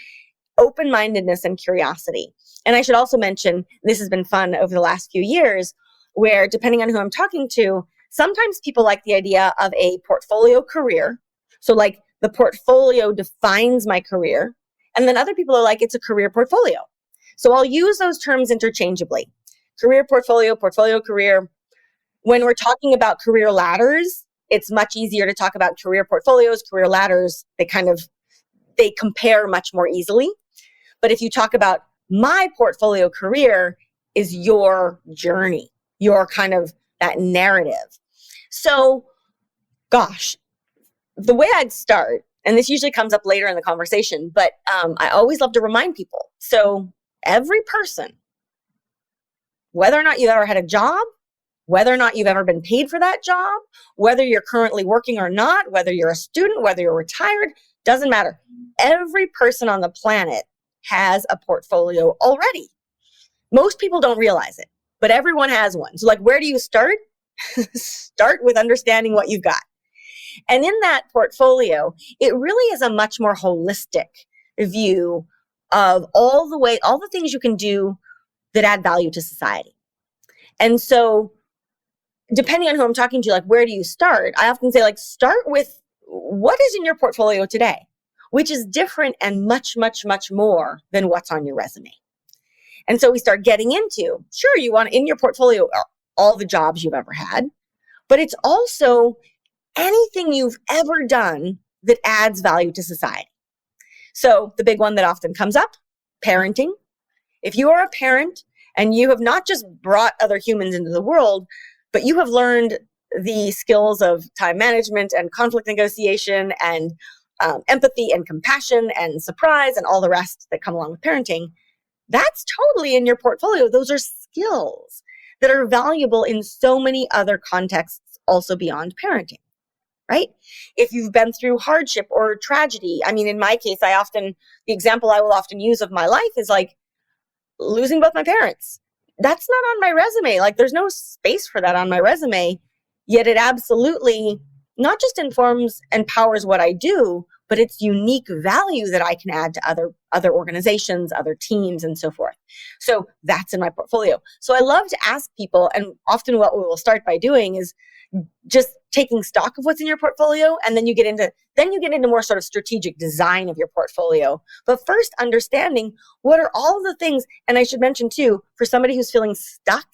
Open-mindedness and curiosity. And I should also mention, this has been fun over the last few years, where depending on who I'm talking to, sometimes people like the idea of a portfolio career. So like the portfolio defines my career. And then other people are like, it's a career portfolio. So I'll use those terms interchangeably. Career portfolio, portfolio career. When we're talking about career ladders, it's much easier to talk about career portfolios, career ladders. They compare much more easily. But if you talk about my portfolio career is your journey, your kind of that narrative. So, gosh, the way I'd start, and this usually comes up later in the conversation, but I always love to remind people. So every person, whether or not you've ever had a job, whether or not you've ever been paid for that job, whether you're currently working or not, whether you're a student, whether you're retired, doesn't matter. Every person on the planet has a portfolio already. Most people don't realize it, but everyone has one. So like, where do you start? Start with understanding what you've got. And in that portfolio, it really is a much more holistic view of all the things you can do that add value to society. And so depending on who I'm talking to, like, where do you start? I often say, like, start with what is in your portfolio today, which is different and much, much, much more than what's on your resume. And so we start getting into, sure, you want in your portfolio all the jobs you've ever had, but it's also anything you've ever done that adds value to society. So the big one that often comes up, parenting. If you are a parent and you have not just brought other humans into the world, but you have learned the skills of time management and conflict negotiation and empathy and compassion and surprise and all the rest that come along with parenting, that's totally in your portfolio. Those are skills that are valuable in so many other contexts also beyond parenting, right? If you've been through hardship or tragedy, I mean, in my case, the example I will often use of my life is like losing both my parents. That's not on my resume. Like, there's no space for that on my resume, yet it absolutely not just empowers what I do, but it's unique value that I can add to other organizations, other teams, and so forth. So that's in my portfolio. So I love to ask people, and often what we will start by doing is just taking stock of what's in your portfolio, and then you get into more sort of strategic design of your portfolio. But first, understanding what are all of the things, and I should mention too, for somebody who's feeling stuck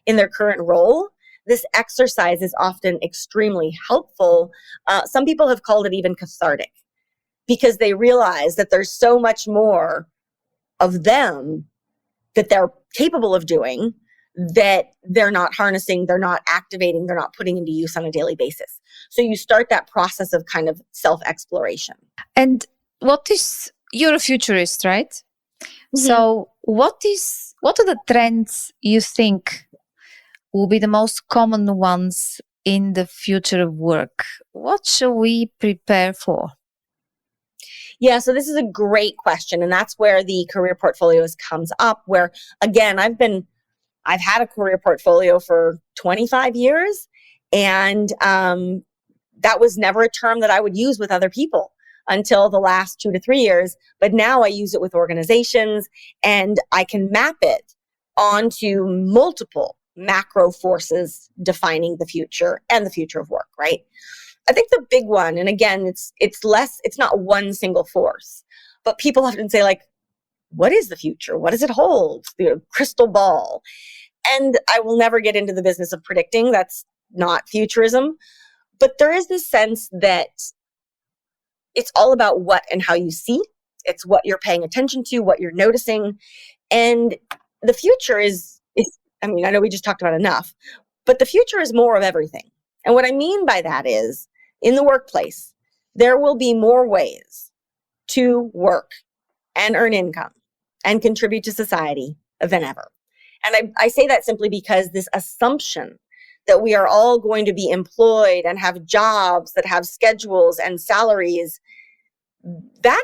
in their current role, this exercise is often extremely helpful. Some people have called it even cathartic, because they realize that there's so much more of them that they're capable of doing that they're not harnessing, they're not activating, they're not putting into use on a daily basis. So you start that process of kind of self-exploration. And you're a futurist, right? Mm-hmm. So what are the trends you think will be the most common ones in the future of work? What should we prepare for? Yeah, so this is a great question. And that's where the career portfolios comes up, where again, I've had a career portfolio for 25 years, and that was never a term that I would use with other people until the last 2 to 3 years. But now I use it with organizations, and I can map it onto multiple macro forces defining the future and the future of work, right? I think the big one, and again, it's not one single force, but people often say, like, what is the future? What does it hold? The crystal ball. And I will never get into the business of predicting. That's not futurism. But there is this sense that it's all about what and how you see. It's what you're paying attention to, what you're noticing. And the future is, I mean, I know we just talked about enough, but the future is more of everything. And what I mean by that is, in the workplace, there will be more ways to work and earn income and contribute to society than ever. And I say that simply because this assumption that we are all going to be employed and have jobs that have schedules and salaries, that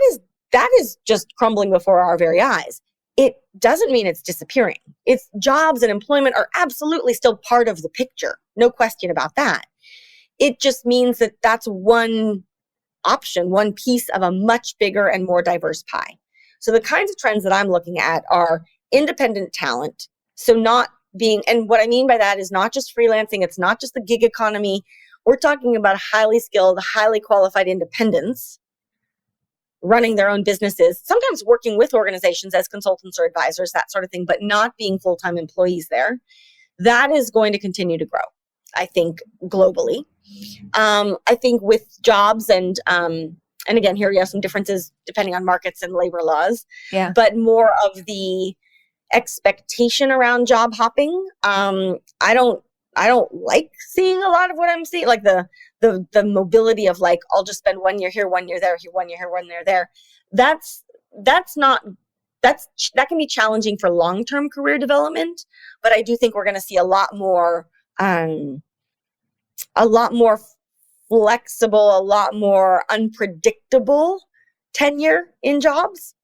is just crumbling before our very eyes. It doesn't mean it's disappearing. It's jobs and employment are absolutely still part of the picture. No question about that. It just means that that's one option, one piece of a much bigger and more diverse pie. So the kinds of trends that I'm looking at are independent talent. So not being, and what I mean by that is not just freelancing, it's not just the gig economy. We're talking about highly skilled, highly qualified independents running their own businesses, sometimes working with organizations as consultants or advisors, that sort of thing, but not being full-time employees there. That is going to continue to grow, I think, globally. I think with jobs and again, here you have some differences depending on markets and labor laws, but more of the expectation around job hopping. I don't like seeing a lot of what I'm seeing, like the mobility of like, I'll just spend 1 year here, 1 year there, 1 year here, 1 year there. That can be challenging for long-term career development, but I do think we're going to see a lot more flexible, a lot more unpredictable tenure in jobs.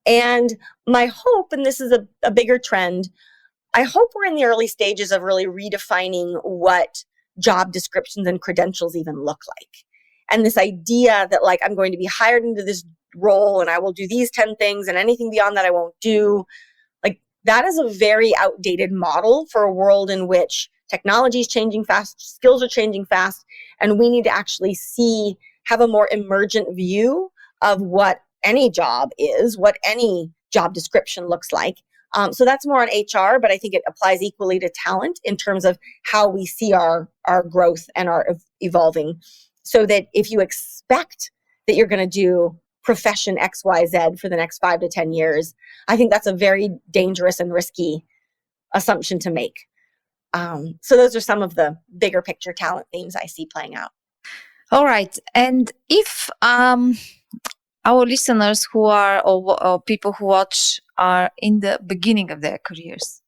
And my hope, and this is a bigger trend, I hope we're in the early stages of really redefining what job descriptions and credentials even look like. And this idea that like, I'm going to be hired into this role and I will do these 10 things and anything beyond that I won't do. Like that is a very outdated model for a world in which technology is changing fast, skills are changing fast, and we need to actually have a more emergent view of what any job is, what any job description looks like. So that's more on HR, but I think it applies equally to talent in terms of how we see our growth and our evolving. So that if you expect that you're going to do profession XYZ for the next 5 to 10 years, I think that's a very dangerous and risky assumption to make. So those are some of the bigger picture talent themes I see playing out. All right. And if our listeners who are, or people who watch are in the beginning of their careers,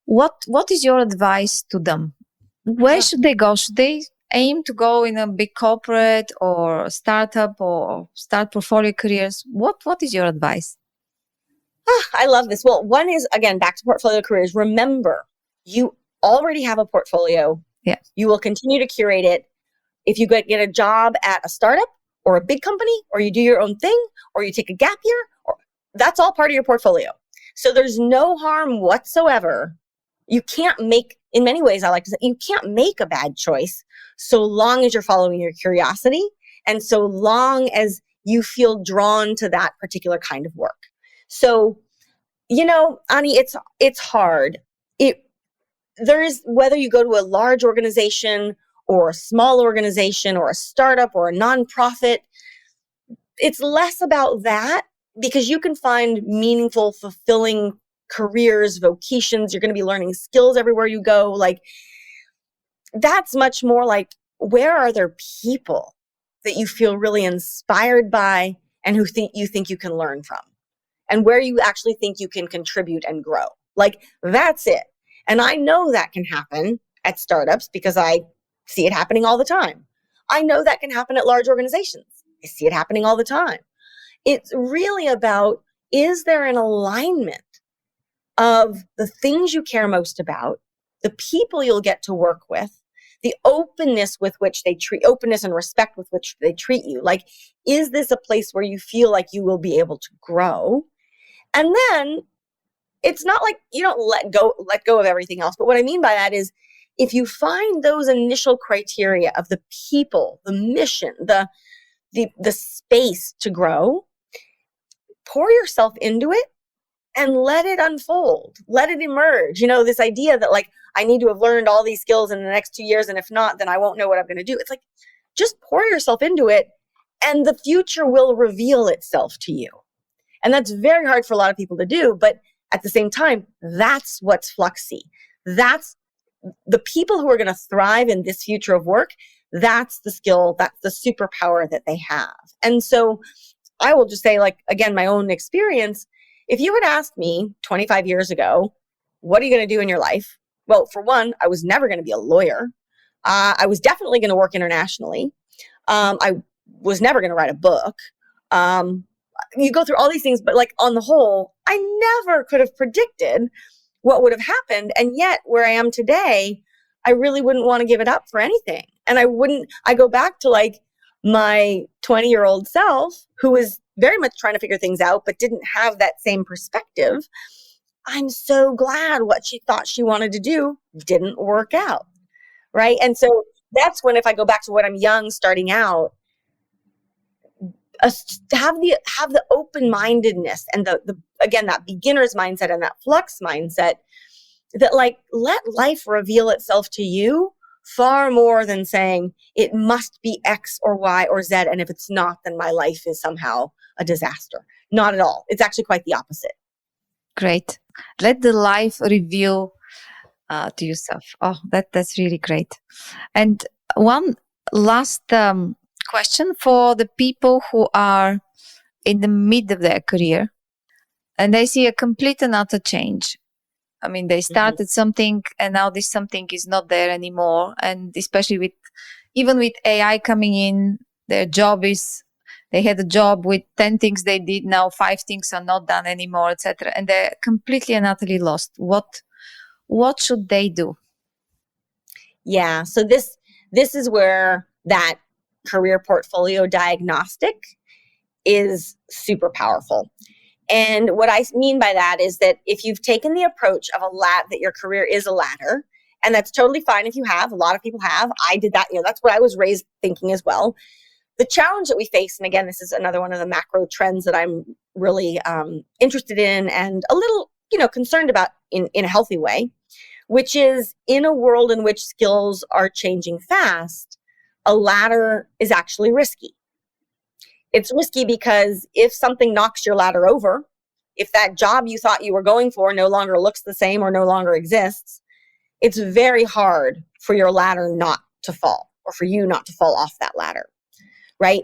what is your advice to them? Where should they go? Should they aim to go in a big corporate or startup or start portfolio careers? What is your advice? I love this. Well, one is, again, back to portfolio careers. Remember, you already have a portfolio. Yeah. You will continue to curate it. If you get a job at a startup or a big company, or you do your own thing, or you take a gap year, or that's all part of your portfolio. So there's no harm whatsoever. You can't make, in many ways, I like to say, you can't make a bad choice so long as you're following your curiosity and so long as you feel drawn to that particular kind of work. So, Ani, it's hard. There is, whether you go to a large organization or a small organization or a startup or a nonprofit, it's less about that because you can find meaningful, fulfilling careers, vocations. You're going to be learning skills everywhere you go. Like, that's much more like, where are there people that you feel really inspired by and who you think you can learn from, and where you actually think you can contribute and grow? Like, that's it. And I know that can happen at startups because I see it happening all the time. I know that can happen at large organizations. I see it happening all the time. It's really about, is there an alignment of the things you care most about, the people you'll get to work with, the openness with which they treat, openness and respect with which they treat you. Like, is this a place where you feel like you will be able to grow? And then it's not like you don't let go of everything else. But what I mean by that is, if you find those initial criteria of the people, the mission, the space to grow, pour yourself into it and let it unfold, let it emerge. This idea that like, I need to have learned all these skills in the next 2 years, and if not, then I won't know what I'm going to do. It's like, just pour yourself into it and the future will reveal itself to you. And that's very hard for a lot of people to do. But at the same time, that's what's Fluxy. That's the people who are going to thrive in this future of work. That's the skill, that's the superpower that they have. And so I will just say, like, again, my own experience, if you had asked me 25 years ago, what are you going to do in your life? Well, for one, I was never going to be a lawyer. I was definitely going to work internationally. I was never going to write a book. You go through all these things, but like, on the whole, I never could have predicted what would have happened. And yet where I am today, I really wouldn't want to give it up for anything. And I go back to like my 20-year-old self who was very much trying to figure things out, but didn't have that same perspective. I'm so glad what she thought she wanted to do didn't work out. Right. And so that's when, if I go back to when I'm young, starting out, have the open-mindedness and the again, that beginner's mindset and that flux mindset that like, let life reveal itself to you far more than saying it must be X or Y or Z. And if it's not, then my life is somehow a disaster. Not at all. It's actually quite the opposite. Great. Let the life reveal to yourself. Oh, that's really great. And one last question for the people who are in the mid of their career and they see a complete and utter change. I mean, they started something and now this something is not there anymore. And especially even with AI coming in, they had a job with 10 things they did. Now 5 things are not done anymore, etc. And they're completely and utterly lost. What should they do? Yeah. So this is where that career portfolio diagnostic is super powerful. And what I mean by that is that if you've taken the approach of that your career is a ladder, and that's totally fine if you have, a lot of people have, I did that, that's what I was raised thinking as well. The challenge that we face, and again, this is another one of the macro trends that I'm really interested in and a little, concerned about in a healthy way, which is in a world in which skills are changing fast, a ladder is actually risky. It's risky because if something knocks your ladder over, if that job you thought you were going for no longer looks the same or no longer exists, it's very hard for your ladder not to fall or for you not to fall off that ladder, right?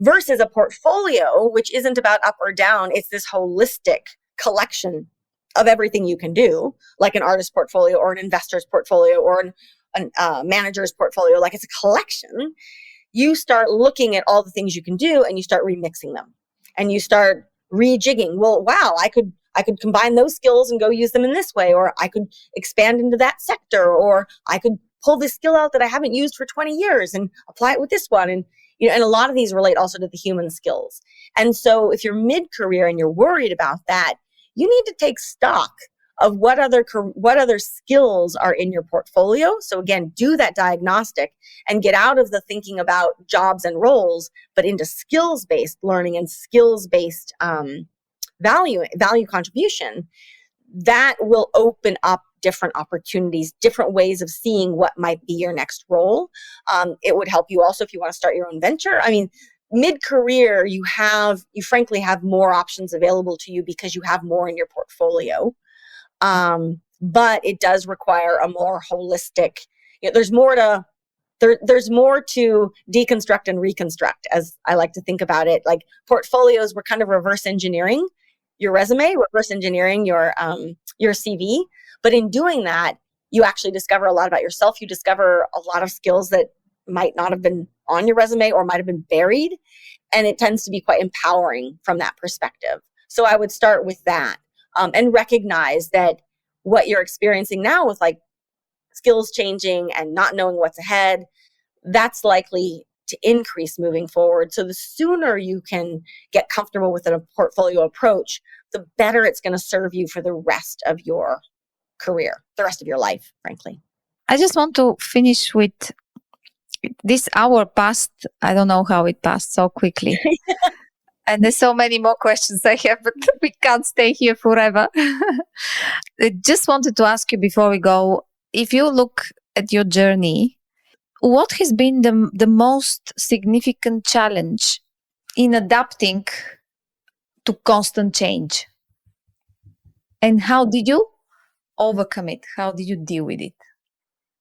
Versus a portfolio, which isn't about up or down. It's this holistic collection of everything you can do, like an artist portfolio or an investor's portfolio or a manager's portfolio. Like, it's a collection. You start looking at all the things you can do and you start remixing them and you start rejigging. Well, wow, I could combine those skills and go use them in this way, or I could expand into that sector, or I could pull this skill out that I haven't used for 20 years and apply it with this one. And, and a lot of these relate also to the human skills. And so if you're mid-career and you're worried about that, you need to take stock of what other skills are in your portfolio. So again, do that diagnostic and get out of the thinking about jobs and roles, but into skills-based learning and skills-based value contribution. That will open up different opportunities, different ways of seeing what might be your next role. It would help you also if you want to start your own venture. I mean, mid-career, you frankly have more options available to you because you have more in your portfolio. But it does require a more holistic, there's more to deconstruct and reconstruct, as I like to think about it. Like portfolios, we're kind of reverse engineering your resume, reverse engineering your CV. But in doing that, you actually discover a lot about yourself. You discover a lot of skills that might not have been on your resume or might have been buried. And it tends to be quite empowering from that perspective. So I would start with that and recognize that what you're experiencing now with like skills changing and not knowing what's ahead, that's likely to increase moving forward. So the sooner you can get comfortable with a portfolio approach, the better it's going to serve you for the rest of your career, the rest of your life, frankly. I just want to finish with this hour passed. I don't know how it passed so quickly. And there's so many more questions I have, but we can't stay here forever. I just wanted to ask you before we go, if you look at your journey, what has been the most significant challenge in adapting to constant change? And how did you overcome it? How did you deal with it?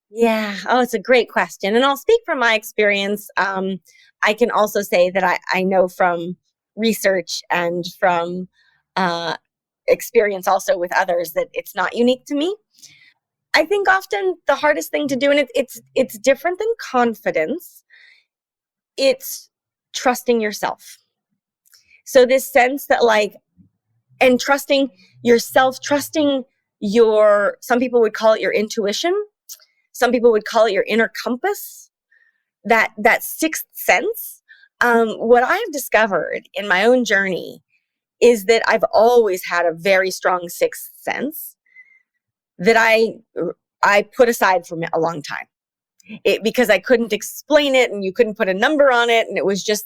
Yeah. Oh, it's a great question. And I'll speak from my experience. I can also say that I know from research and from experience also with others that it's not unique to me. I think often the hardest thing to do, and it's different than confidence, it's trusting yourself. So this sense that and trusting yourself, trusting some people would call it your intuition. Some people would call it your inner compass, that sixth sense. What I have discovered in my own journey is that I've always had a very strong sixth sense that I put aside for a long time because I couldn't explain it and you couldn't put a number on it. And it was just,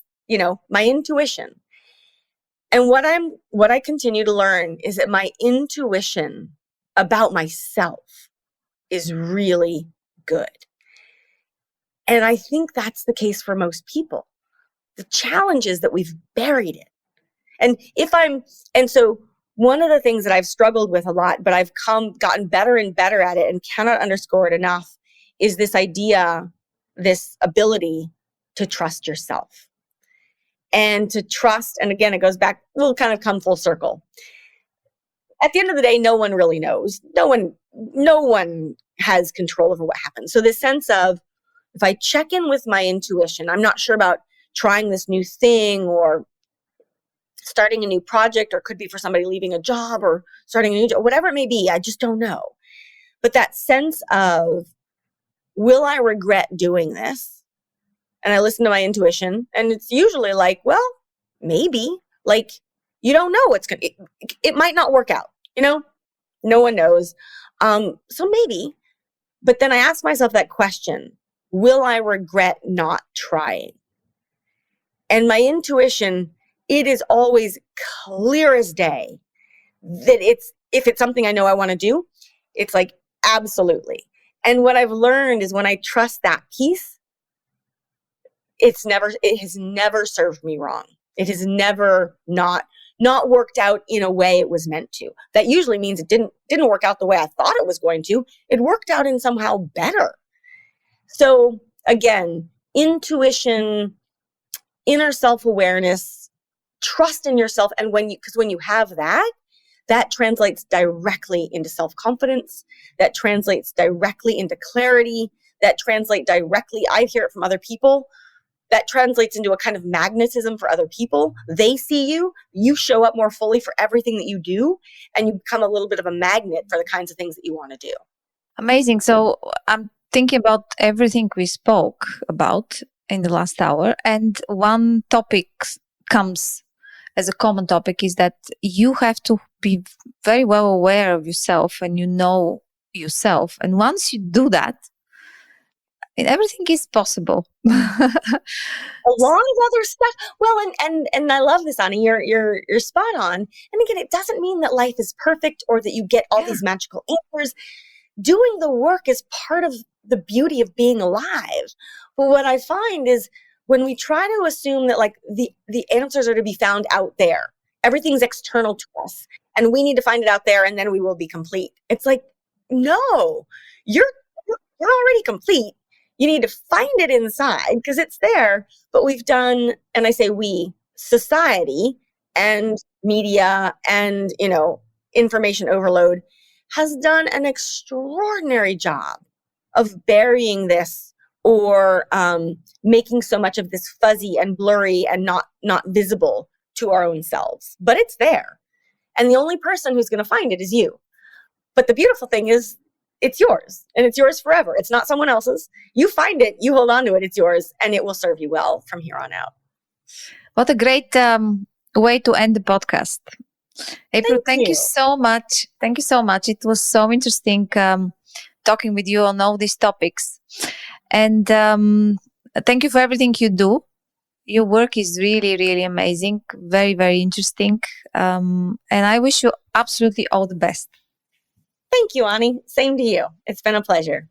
my intuition. And what I continue to learn is that my intuition about myself is really good. And I think that's the case for most people. The challenge is that we've buried it. And so one of the things that I've struggled with a lot, but I've gotten better and better at it and cannot underscore it enough, is this idea, this ability to trust yourself. And to trust, and again, it goes back, we'll kind of come full circle. At the end of the day, no one really knows. No one has control over what happens. So this sense of, if I check in with my intuition, I'm not sure about trying this new thing or starting a new project, or could be for somebody leaving a job or starting a new job, whatever it may be, I just don't know. But that sense of, will I regret doing this? And I listen to my intuition, and it's usually like, well, maybe. Like, you don't know it might not work out, no one knows. So maybe, but then I ask myself that question, will I regret not trying? And my intuition, it is always clear as day that if it's something I know I want to do, it's like, absolutely. And what I've learned is when I trust that piece, it has never served me wrong. It has never not worked out in a way it was meant to. That usually means it didn't work out the way I thought it was going to. It worked out in somehow better. So again, intuition, inner self-awareness, trust in yourself. And because when you have that translates directly into self-confidence. That translates directly into clarity. That translates directly, I hear it from other people, that translates into a kind of magnetism for other people. They see you show up more fully for everything that you do, and you become a little bit of a magnet for the kinds of things that you want to do. Amazing. So I'm thinking about everything we spoke about. in the last hour. And one topic comes as a common topic is that you have to be very well aware of yourself and you know yourself. And once you do that, everything is possible. Along with other stuff. Well, and I love this, Ani. You're spot on. And again, it doesn't mean that life is perfect or that you get all these magical answers. Doing the work is part of the beauty of being alive. But what I find is when we try to assume that like the answers are to be found out there, everything's external to us, and we need to find it out there, and then we will be complete. It's like, no, you're already complete. You need to find it inside because it's there. But we've done, and I say we, society and media and, information overload has done an extraordinary job of burying this or making so much of this fuzzy and blurry and not visible to our own selves. But it's there. And the only person who's going to find it is you. But the beautiful thing is it's yours, and it's yours forever. It's not someone else's. You find it, you hold on to it, it's yours, and it will serve you well from here on out. What a great way to end the podcast. April, thank you so much. Thank you so much. It was so interesting talking with you on all these topics. And thank you for everything you do. Your work is really, really amazing. Very, very interesting. And I wish you absolutely all the best. Thank you, Ani. Same to you. It's been a pleasure.